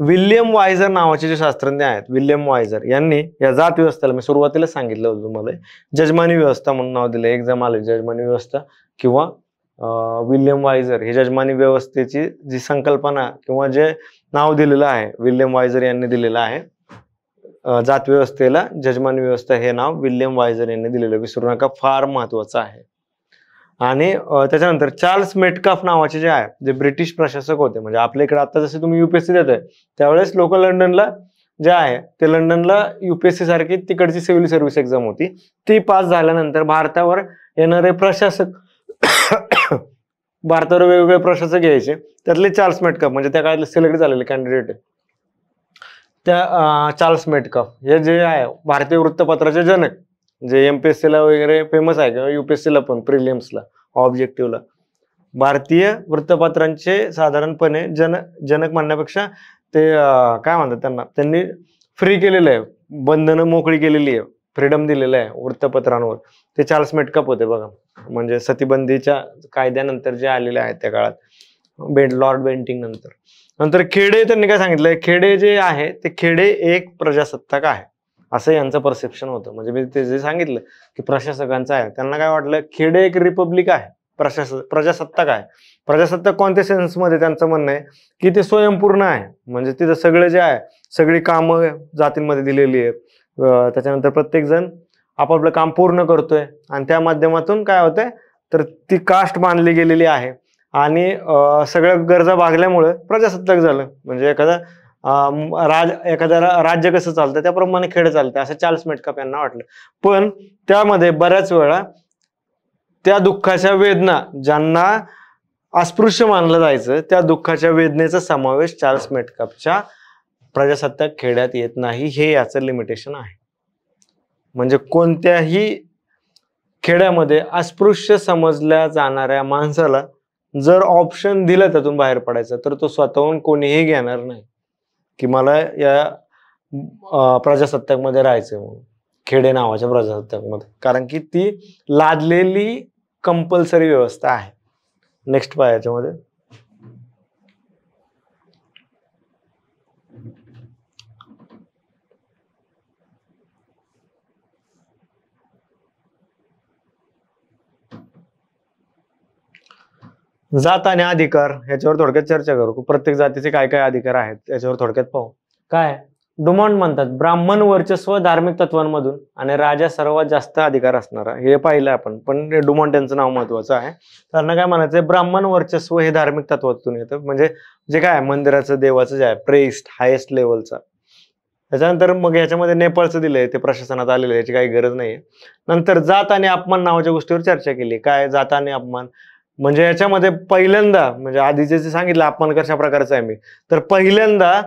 विल्यम वायझर नावाचे जे शास्त्रज्ञ आहेत, विल्यम वायझर यांनी या जात व्यवस्थेला, मी सुरुवातीला सांगितलं होतं तुम्हाला, जजमानी व्यवस्था म्हणून नाव दिलं. एक्झाम आले जजमानी व्यवस्था किंवा विल्यम वायझर हे जजमानी व्यवस्थेची जी संकल्पना किंवा जे नाव दिलेलं आहे विल्यम वायझर यांनी दिलेलं आहे जात व्यवस्थेला, जजमानी व्यवस्था हे नाव विल्यम वायझर यांनी दिलेलं, विसरू नका, फार महत्वाचं आहे. आणि त्याच्यानंतर चार्ल्स मेटकाफ नावाचे जे आहे, जे ब्रिटिश प्रशासक होते. म्हणजे आपल्या इकडे आता जसे तुम्ही युपीएससी देताय त्यावेळेस लोक लंडनला जे आहे ते लंडनला युपीएससी सारखी तिकडची सिव्हिल सर्व्हिस एक्झाम होती, ती पास झाल्यानंतर भारतावर येणारे प्रशासक भारतावर वेगवेगळे प्रशासक यायचे, त्यातले चार्ल्स मेटकाफ म्हणजे त्या काळातले सिलेक्ट झालेले कॅन्डिडेट आहे. त्या चार्ल्स मेटकाफ हे जे आहे भारतीय वृत्तपत्राचे जनक, जे एमपीएससीला वगैरे फेमस आहे किंवा युपीएससीला पण प्रिलिम्सला ऑब्जेक्टिव्हला, भारतीय वृत्तपत्रांचे साधारणपणे जनक म्हणण्यापेक्षा ते काय म्हणतात त्यांनी फ्री केलेलं आहे, बंधनं मोकळी केलेली आहे, फ्रीडम दिलेलं आहे वृत्तपत्रांवर, ते चार्ल्स मेटकाफ होते बघा. म्हणजे सतीबंदीच्या कायद्यानंतर जे आलेले आहेत त्या काळात, लॉर्ड बेंटिंग नंतर खेडे त्यांनी काय सांगितलंय, खेडे जे आहे ते खेडे एक प्रजासत्ताक आहे असं यांचं परसेप्शन होतं. म्हणजे मी ते जे सांगितलं की प्रशासकांचं आहे, त्यांना काय वाटलं खेडे एक रिपब्लिक आहे, प्रजासत्ताक आहे. प्रजासत्ताक कोणत्या सेन्समध्ये त्यांचं म्हणणं आहे की ते स्वयंपूर्ण आहे. म्हणजे तिथं सगळं जे आहे सगळी कामं जातींमध्ये दिलेली आहेत, त्याच्यानंतर प्रत्येक जण आपापलं काम पूर्ण करतोय आणि त्या माध्यमातून काय होतंय तर ती कास्ट बांधली गेलेली आहे आणि सगळ्या गरजा भागल्यामुळे प्रजासत्ताक झालं. म्हणजे एखाद्या राज्य कसं चालतं त्याप्रमाणे खेड चालतं असं चार्ल्स मेटकाफ यांना वाटलं. पण त्यामध्ये बऱ्याच वेळा त्या दुःखाच्या वेदना, ज्यांना अस्पृश्य मानलं जायचं, त्या दुःखाच्या वेदनेचा समावेश चार्ल्स मेटकाफच्या प्रजासत्ताक खेड्यात येत नाही, हे याचं लिमिटेशन आहे. म्हणजे कोणत्याही खेड्यामध्ये अस्पृश्य समजल्या जाणाऱ्या माणसाला जर ऑप्शन दिलं त्यातून बाहेर पडायचं तर तो स्वतःहून कोणीही घेणार नाही की मला या प्रजासत्ताकमध्ये राहायचंय म्हणून, खेडे नावाच्या प्रजासत्ताकमध्ये, कारण की ती लादलेली कंपल्सरी व्यवस्था आहे. नेक्स्ट पाय याच्यामध्ये जात आणि अधिकार, याच्यावर थोडक्यात चर्चा करू. प्रत्येक जातीचे काय काय अधिकार आहेत याच्यावर थोडक्यात पाहू. काय डुमॉन्ट म्हणतात ब्राह्मण वर्चस्व धार्मिक तत्वांमधून आणि राजा सर्वात जास्त अधिकार असणारा, हे पाहिलं आपण, पण डुमॉन्ट यांचं नाव महत्वाचं आहे. त्यांना काय म्हणायचंय, ब्राह्मण वर्चस्व हे धार्मिक तत्वातून येतं, म्हणजे जे काय मंदिराचं देवाचं जे आहे प्रेस्ट हायेस्ट लेवलचा. त्याच्यानंतर मग याच्यामध्ये नेपाळचं दिलंय, ते प्रशासनात आलेलं, याची काही गरज नाहीये. नंतर जात आणि अपमान नावाच्या गोष्टीवर चर्चा केली. काय जात आणि अपमान म्हणजे याच्यामध्ये पहिल्यांदा, म्हणजे आधीचे जे सांगितलं अपमान कशा प्रकारचा आहे मी, तर पहिल्यांदा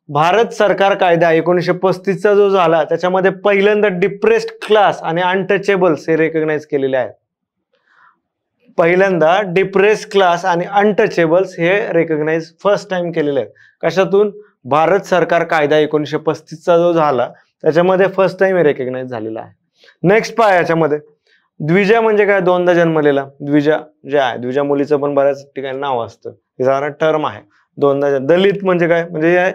भारत सरकार कायदा 1935चा जो झाला त्याच्यामध्ये पहिल्यांदा डिप्रेस्ड क्लास आणि अनटचेबल्स हे रेकग्नाइज केलेले आहेत. पहिल्यांदा डिप्रेस्ड क्लास आणि अनटचेबल्स हे रेकग्नाइज फर्स्ट टाइम केलेले आहेत. कशातून? भारत सरकार कायदा 1935चा जो झाला त्याच्यामध्ये फर्स्ट टाइम हे रेकग्नाइज झालेला आहे. नेक्स्ट पाय याच्यामध्ये द्विजा म्हणजे काय, दोनदा जन्मलेला. द्विजा जे आहे, द्विजा मुलीचं पण बऱ्याच ठिकाणी नाव असतं, हे साधारण टर्म आहे, दोनदा. दलित म्हणजे काय, म्हणजे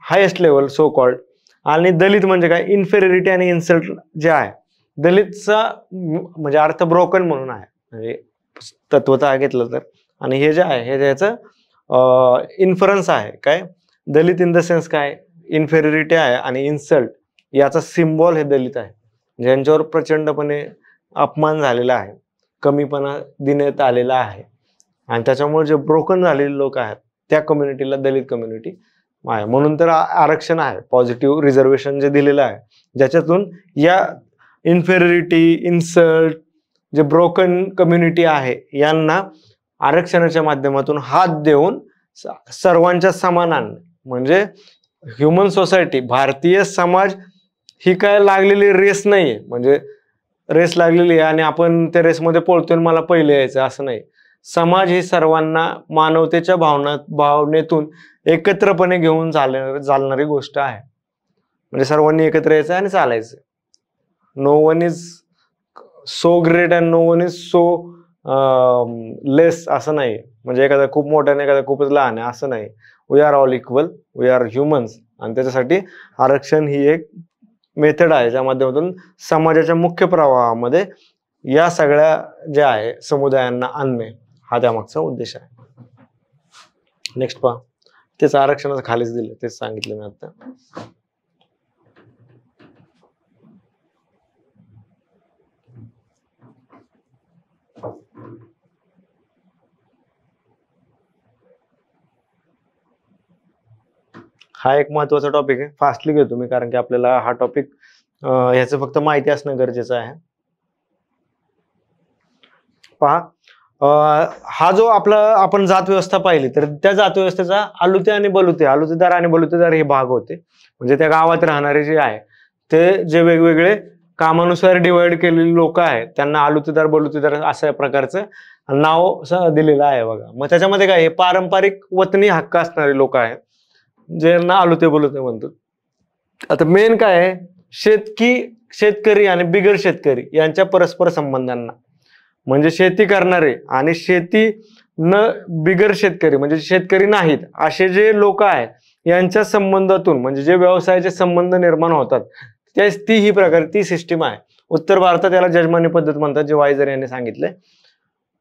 हायेस्ट लेवल सो कॉल्ड. आणि दलित म्हणजे काय, इन्फेरियरिटी आणि इन्सल्ट जे आहे. दलितचा म्हणजे अर्थ ब्रोकन म्हणून आहे, म्हणजे तत्वतः घेतलं तर. आणि हे जे आहे हे त्याचं इन्फरन्स आहे. काय दलित इन द सेन्स काय, इन्फेरियरिटी आहे आणि इन्सल्ट याचा सिम्बॉल हे दलित आहे, ज्यांच्यावर प्रचंडपणे अपमान झालेला आहे, कमीपणा देण्यात आलेला आहे, आणि त्याच्यामुळे जे ब्रोकन झालेले लोक आहेत त्या कम्युनिटीला दलित कम्युनिटी आहे. म्हणून तर आरक्षण आहे, पॉझिटिव्ह रिझर्वेशन जे दिलेलं आहे, ज्याच्यातून या इन्फेरिटी, इन्सल्ट, जे ब्रोकन कम्युनिटी आहे यांना आरक्षणाच्या माध्यमातून हात देऊन सर्वांच्या समानाने, म्हणजे ह्युमन सोसायटी, भारतीय समाज ही काय लागलेली रेस नाहीये, म्हणजे रेस लागलेली आहे आणि आपण त्या रेसमध्ये पळतोय मला पहिले यायचं असं नाही. समाज ही सर्वांना मानवतेच्या भावनेतून एकत्रपणे घेऊन चालणारी गोष्ट आहे. म्हणजे सर्वांनी एकत्र यायचं आणि चालायचं. No one is so great and no one is so less असं नाही. म्हणजे एखादा खूप मोठा आणि एखादा खूपच लहान आहे असं नाही. We are all equal, we are humans. आणि त्याच्यासाठी आरक्षण ही एक मेथड आहे ज्या माध्यमातून समाजाच्या मुख्य प्रवाहामध्ये या सगळ्या ज्या आहे समुदायांना आणणे हा त्यामागचा उद्देश आहे. नेक्स्ट पहा, तेच आरक्षणाचं खालीच दिलं, तेच सांगितलं मी आता. हा एक महत्वाचा टॉपिक आहे, फास्टली घेतो मी कारण की आपल्याला हा टॉपिक ह्याचं फक्त माहिती असणं गरजेचं आहे. पहा, हा जो आपला आपण जात व्यवस्था पाहिली तर त्या जात व्यवस्थेचा आलुते आणि बलुते, आलुतेदार आणि बलुतेदार हे भाग होते. म्हणजे त्या गावात राहणारे जे आहे ते जे वेगवेगळे कामानुसार डिवाइड केलेले लोक आहेत त्यांना आलुतेदार बलुतेदार अशा प्रकारचं नाव दिलेलं आहे बघा. मग त्याच्यामध्ये काय, हे पारंपरिक वतनी हक्क असणारे लोक आहेत ज्यांना आलुते बलुते म्हणतात. आता मेन काय आहे, शेतकरी आणि बिगर शेतकरी यांच्या परस्पर संबंधांना, म्हणजे शेती करणारे आणि शेती न बिगर शेतकरी म्हणजे शेतकरी नाहीत असे जे लोक आहेत यांच्या संबंधातून म्हणजे जे व्यवसायाचे संबंध निर्माण होतात ती ही प्रकार ती सिस्टीम आहे. उत्तर भारतात याला जजमानी पद्धत म्हणतात, जे वायझर यांनी सांगितले.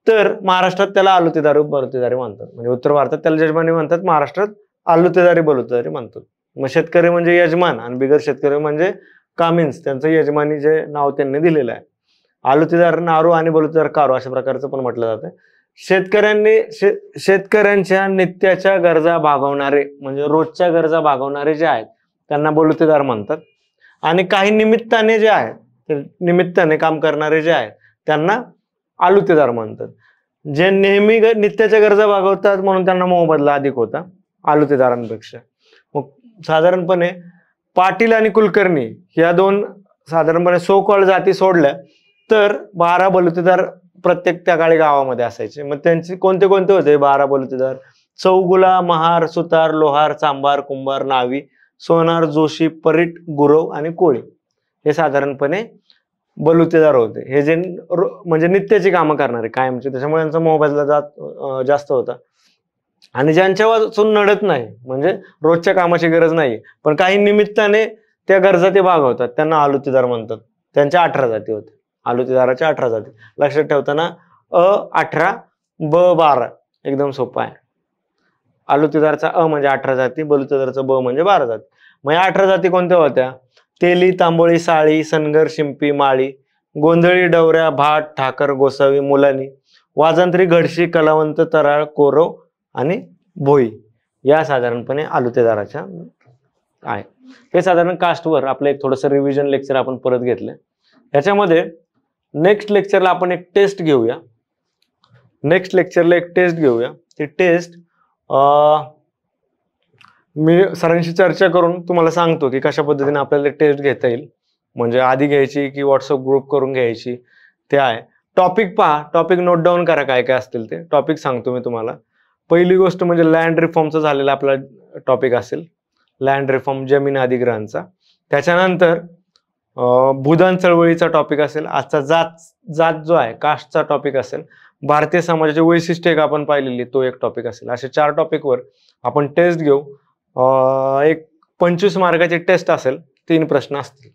तर महाराष्ट्रात त्याला आलुतेदार बलुतेदारी म्हणतात. म्हणजे उत्तर भारतात त्याला जजमानी म्हणतात, महाराष्ट्रात आलुतेदारी बलुतेदारी म्हणतात. मग शेतकरी म्हणजे यजमान आणि बिगर शेतकरी म्हणजे कामिन्स, त्यांचं यजमानी जे नाव त्यांनी दिलेलं आहे. आलुतेदार नारू आणि बलुतेदार कारू अशा प्रकारचं पण म्हटलं जातं. शेतकऱ्यांच्या नित्याच्या गरजा भागवणारे म्हणजे रोजच्या गरजा भागवणारे जे आहेत त्यांना बलुतेदार म्हणतात. आणि काही निमित्ताने जे आहेत ते निमित्ताने काम करणारे जे आहेत त्यांना आलुतेदार म्हणतात. जे नेहमी नित्याच्या गरजा भागवतात म्हणून त्यांना मोबदला अधिक होता आलुतेदारांपेक्षा. मग साधारणपणे पाटील आणि कुलकर्णी या दोन साधारणपणे सो कॉल्ड जाती सोडल्या तर 12 बलुतेदार प्रत्येक त्या काळी गावामध्ये असायचे. मग त्यांचे कोणते कोणते होते 12 बलुतेदार? चौगुला, महार, सुतार, लोहार, चांभार, कुंभार, नावी, सोनार, जोशी, परीट, गुरव आणि कोळी हे साधारणपणे बलुतेदार होते. हे जे म्हणजे नित्याची कामं करणारे कायमचे, त्याच्यामुळे यांचा मोबदला जास्त होता. आणि ज्यांच्या वाचून नडत नाही म्हणजे रोजच्या कामाची गरज नाही पण काही निमित्ताने त्या गरजा ते भागवतात त्यांना आलुतेदार म्हणतात. त्यांच्या 18 जाती होत्या. आलुतेदाराच्या 18 जाती लक्षात ठेवताना अ18 ब12 एकदम सोपं आहे. आलुतेदारचा अ म्हणजे 18 जाती, बलुतेदारचा ब म्हणजे 12 जाती. मग या 18 जाती कोणत्या होत्या? तेली, तांबोळी, साळी, सनगर, शिंपी, माळी, गोंधळी, डवऱ्या, भाट, ठाकर, गोसावी, मुलानी, वाजंत्री, घडशी, कलावंत, तराळ, कोरव आणि भोई या साधारणपणे आलुतेदाराच्या आहे. हे साधारण कास्टवर आपलं एक थोडंसं रिव्हिजन लेक्चर आपण परत घेतलं. याच्यामध्ये नेक्स्ट लेक्चरला आपण एक टेस्ट घेऊया. ती टेस्ट मी सरांशी चर्चा करून तुम्हाला सांगतो की कशा पद्धतीने आपल्याला टेस्ट घेता येईल. म्हणजे आधी घ्यायची की व्हॉट्सअप ग्रुप करून घ्यायची ते आहे. टॉपिक पहा, टॉपिक नोट डाऊन करा काय काय असतील ते. टॉपिक सांगतो मी तुम्हाला. पहिली गोष्ट म्हणजे लँड रिफॉर्मचा झालेला आपला टॉपिक असेल, लँड रिफॉर्म जमीन अधिग्रहणचा. त्याच्यानंतर भूदान चळवळीचा टॉपिक असेल. आजचा जात जो आहे कास्टचा टॉपिक असेल. भारतीय समाजाचे वैशिष्ट्य एक आपण पाहिलेली तो एक टॉपिक असेल. असे 4 टॉपिकवर आपण टेस्ट घेऊ. एक 25 मार्काची टेस्ट असेल, 3 प्रश्न असतील.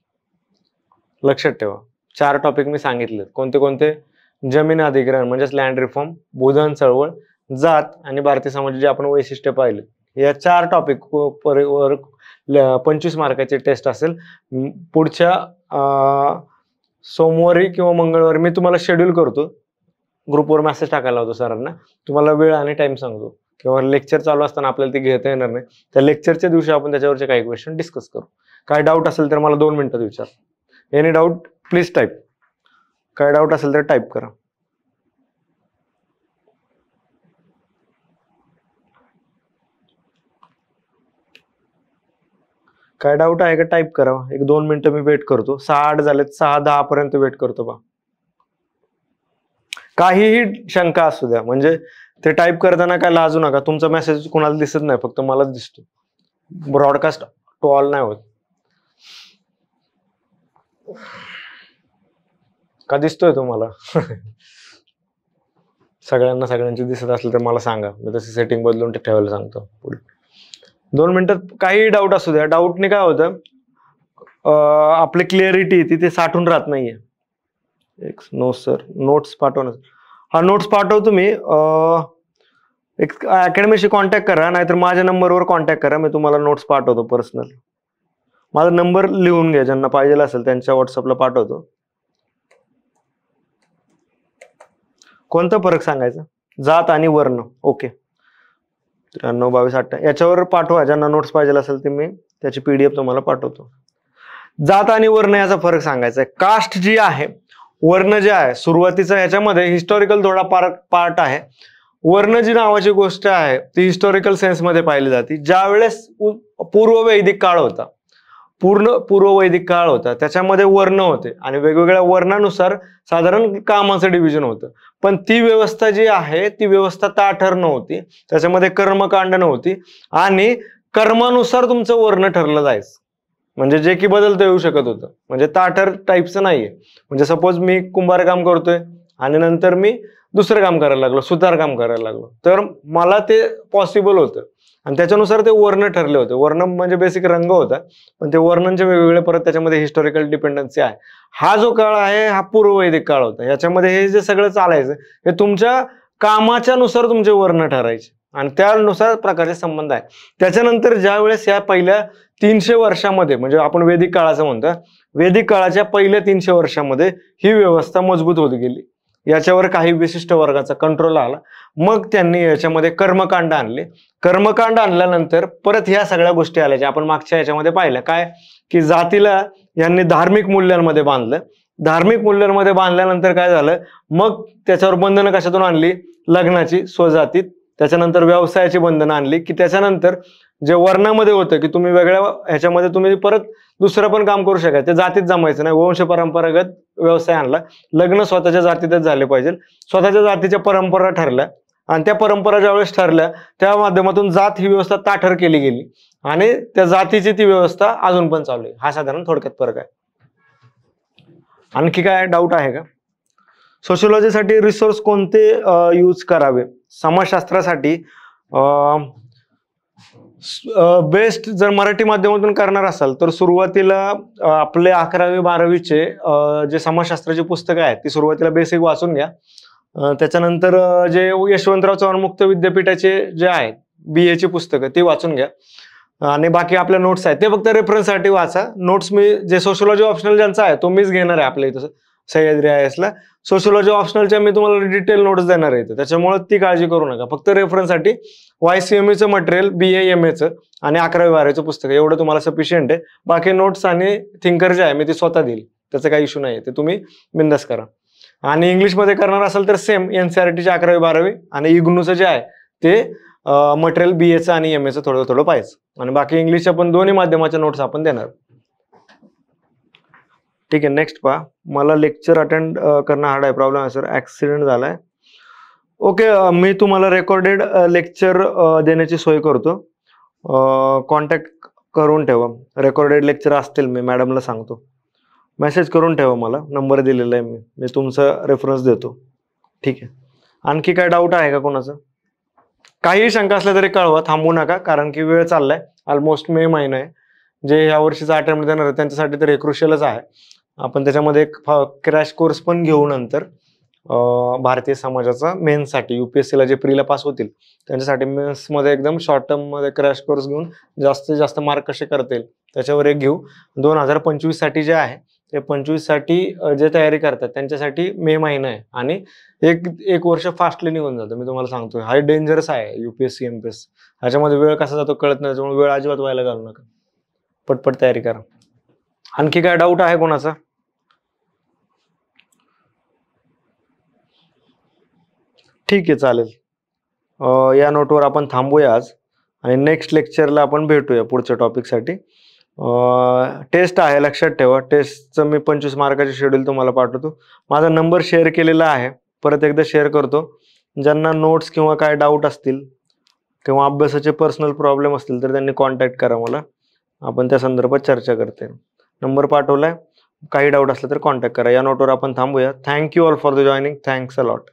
लक्षात ठेवा. 4 टॉपिक मी सांगितले कोणते कोणते? जमीन अधिग्रहण म्हणजेच लँड रिफॉर्म, भूदान चळवळ, जात आणि भारतीय समाजाचे आपण वैशिष्ट्य पाहिले या 4 टॉपिक वर 25 मार्काची टेस्ट असेल. पुढच्या सोमवारी किंवा मंगळवारी मी तुम्हाला शेड्यूल करतो, ग्रुपवर मेसेज टाकायला होतो सरांना, तुम्हाला वेळ आणि टाइम सांगतो, किंवा लेक्चर चालू असताना आपल्याला ते घेता येणार नाही, त्या लेक्चरच्या दिवशी आपण त्याच्यावरचे काही क्वेश्चन डिस्कस करू. काय डाऊट असेल तर मला 2 मिनिटात विचार. Any doubt please type. काय डाऊट असेल तर टाईप करा. काय डाऊट आहे का टाईप करा. 1-2 मिनिटं मी वेट करतो. 6-8 झालेत, 6-10 पर्यंत वेट करतो बा. काहीही शंका असू द्या, म्हणजे ते टाईप करताना काय लाजू नका. तुमचा मेसेज कोणाला दिसत नाही, फक्त मलाच दिसतो. ब्रॉडकास्ट टू ऑल नाही होत. का दिसतोय तुम्हाला? सगळ्यांची दिसत असली तर मला सांगा, मी तशी सेटिंग बदलून ठेवायला सांगतो. 2 मिनिटात काही डाऊट असू द्या. डाऊटने काय होतं, आपली क्लिअरिटी तिथे साठून राहत नाहीये. नो सर, नोट्स पाठवणं. हा नोट्स पाठवतो मी. एक अकॅडमीशी कॉन्टॅक्ट करा, नाहीतर माझ्या नंबरवर कॉन्टॅक्ट करा, मी तुम्हाला नोट्स पाठवतो पर्सनल. माझा नंबर लिहून घ्या, ज्यांना पाहिजे असेल त्यांच्या व्हॉट्सअपला पाठवतो. कोणता फरक सांगायचा? जात आणि वर्ण. ओके. 93, 22, 28 याच्यावर पाठवा. ज्यांना नोट्स पाहिजे असेल ते मी त्याची PDF तुम्हाला पाठवतो. जात आणि वर्ण याचा फरक सांगायचा आहे. कास्ट जी आहे, वर्ण जे आहे, सुरुवातीचा ह्याच्यामध्ये हिस्टॉरिकल थोडा पार्ट आहे. वर्ण जी नावाची गोष्ट आहे ती हिस्टॉरिकल सेन्समध्ये पाहिली जाते. ज्या वेळेस पूर्व वैदिक काळ होता, पूर्व वैदिक काळ होता, त्याच्यामध्ये वर्ण होते आणि वेगवेगळ्या वर्णानुसार साधारण कामाचं डिव्हिजन होतं. पण ती व्यवस्था जी आहे ती व्यवस्था ताठर नव्हती. त्याच्यामध्ये कर्मकांड नव्हती आणि कर्मानुसार तुमचं वर्ण ठरलं जायचं. म्हणजे जे की बदलता येऊ शकत होतं. म्हणजे ताठर टाईपचं नाहीये. म्हणजे सपोज मी कुंभार काम करतोय आणि नंतर मी दुसरं काम करायला लागलो, सुतार काम करायला लागलो, तर मला ते पॉसिबल होतं आणि त्याच्यानुसार ते वर्ण ठरले होते. वर्ण म्हणजे बेसिक रंग होता, पण ते वर्णांचे वेगवेगळे परत त्याच्यामध्ये हिस्टॉरिकल डिपेंडन्सी आहे. हा जो काळ आहे हा पूर्व वैदिक काळ होता. याच्यामध्ये हे जे सगळं चालायचं हे तुमच्या कामाच्या नुसार तुमचे वर्ण ठरायचे आणि त्यानुसार प्रकारचे संबंध आहे. त्याच्यानंतर ज्या वेळेस या पहिल्या 300 वर्षामध्ये, म्हणजे आपण वैदिक काळाचं म्हणतो, वैदिक काळाच्या पहिल्या 300 वर्षामध्ये ही व्यवस्था मजबूत होत गेली. याच्यावर काही विशिष्ट वर्गाचा कंट्रोल आला. मग त्यांनी याच्यामध्ये कर्मकांड आणले. कर्मकांड आणल्यानंतर परत ह्या सगळ्या गोष्टी आल्या ज्या आपण मागच्या याच्यामध्ये पाहिल्या. काय की जातीला यांनी धार्मिक मूल्यांमध्ये बांधलं. धार्मिक मूल्यांमध्ये बांधल्यानंतर काय झालं, मग त्याच्यावर बंधनं कशातून आणली? लग्नाची, स्वजातीत. त्याच्यानंतर व्यवसायाची बंधनं आणली, की त्याच्यानंतर जे वर्णामध्ये होतं की तुम्ही वेगळ्या ह्याच्यामध्ये तुम्ही परत दुसरं पण काम करू शकाल, ते जातीत जमायचं नाही. वंश परंपरागत व्यवसाय आणला. लग्न स्वतःच्या जातीतच झाले पाहिजे. स्वतःच्या जातीच्या परंपरा ठरल्या आणि त्या परंपरा ज्यावेळेस ठरल्या त्या माध्यमातून जात ही व्यवस्था ताठर केली गेली आणि त्या जातीची ती व्यवस्था अजून पण चालू आहे. हा साधारण थोडक्यात फरक आहे. आणखी काय डाऊट आहे का? सोशिओलॉजीसाठी रिसोर्स कोणते यूज करावे? समाजशास्त्रासाठी बेस्ट जर मराठी माध्यमातून करणार असाल तर सुरुवातीला आपले 11वी 12वीचे जे समाजशास्त्राची पुस्तकं आहेत ती सुरुवातीला बेसिक वाचून घ्या. त्याच्यानंतर जे यशवंतराव चव्हाण मुक्त विद्यापीठाचे जे आहेत BA ची पुस्तकं ती वाचून घ्या आणि बाकी आपल्या नोट्स आहेत ते फक्त रेफरन्ससाठी वाचा. नोट्स मी जे सोशिओलॉजी ऑप्शनल ज्यांचा आहे तो मीच घेणार आहे आपल्या इथं सह्याद्री IAS ला. सोशिओलॉजी ऑप्शनलच्या मी तुम्हाला डिटेल नोट्स देणार आहे, त्याच्यामुळे ती काळजी करू नका. फक्त रेफरन्ससाठी YCMEचं मटेरियल, BA MAचं आणि 11वी 12वीचं पुस्तक एवढं तुम्हाला सफिशियंट आहे. बाकी नोट्स आणि थिंकर जे आहे मी ते स्वतः देईल, त्याचा काही इश्यू नाही, ते तुम्ही बिंदास करा. आणि इंग्लिशमध्ये करणार असाल तर सेम NCERTची 11वी 12वी आणि इग्नूचं जे आहे ते मटेरियल BAचं आणि MAचं थोडं थोडं पाहिजे आणि बाकी इंग्लिशच्या पण दोन्ही माध्यमाच्या नोट्स आपण देणार. ठीक आहे, नेक्स्ट पहा. मला लेक्चर अटेंड करणं हार्ड आहे, प्रॉब्लेम आहे सर, ऍक्सिडेंट झालाय. ओके, मी तुम्हाला रेकॉर्डेड लेक्चर देण्याची सोय करतो. कॉन्टॅक्ट करून ठेवा. रेकॉर्डेड लेक्चर असतील मी मॅडमला सांगतो, मेसेज करून ठेवा. मला नंबर दिलेला आहे, मी तुमचा रेफरन्स देतो. ठीक आहे, आणखी काय डाऊट आहे का कोणाचं? काही शंका असल्या तरी कळवा, थांबू नका, कारण की वेळ चाललाय. ऑलमोस्ट मे महिना आहे. जे ह्या वर्षीचा अटेम्प्ट देणार आहे त्यांच्यासाठी तर हे क्रुशियलच आहे. आपण त्याच्यामध्ये एक क्रॅश कोर्स पण घेऊ नंतर भारतीय समाजाचा मेन्ससाठी UPSC जे प्रीला पास होतील त्यांच्यासाठी मेन्समध्ये एकदम शॉर्ट टर्ममध्ये क्रॅश कोर्स घेऊन जास्तीत जास्त मार्क कसे करता येईल त्याच्यावर एक घेऊ. 2025 साठी जे आहे ते 25 साठी जे तयारी करतात त्यांच्यासाठी मे महिना आहे आणि एक वर्ष फास्टली निघून जातं. मी तुम्हाला सांगतोय हा डेंजरस आहे UPSC MPSC. ह्याच्यामध्ये वेळ कसा जातो कळत नाही, त्याच्यामुळे वेळ अजिबात व्हायला घालू नका, पटपट तयारी करा. आणखी काय डाऊट आहे कोणाचा? ठीक आहे, चालेल. या नोटवर आपण थांबूया आज आणि नेक्स्ट लेक्चरला आपण भेटूया पुढच्या टॉपिकसाठी. टेस्ट आहे, लक्षात ठेवा. टेस्टचं मी 25 मार्काचे शेड्यूल तुम्हाला पाठवतो. माझा नंबर शेअर केलेला आहे, परत एकदा शेअर करतो. ज्यांना नोट्स किंवा काय डाऊट असतील किंवा अभ्यासाचे पर्सनल प्रॉब्लेम असतील तर त्यांनी कॉन्टॅक्ट करा मला, आपण त्या संदर्भात चर्चा करते. नंबर पाठवलाय, काही डाऊट असलं तर कॉन्टॅक्ट करा. या नोटवर आपण थांबूया. Thank you all for the joining. Thanks a lot.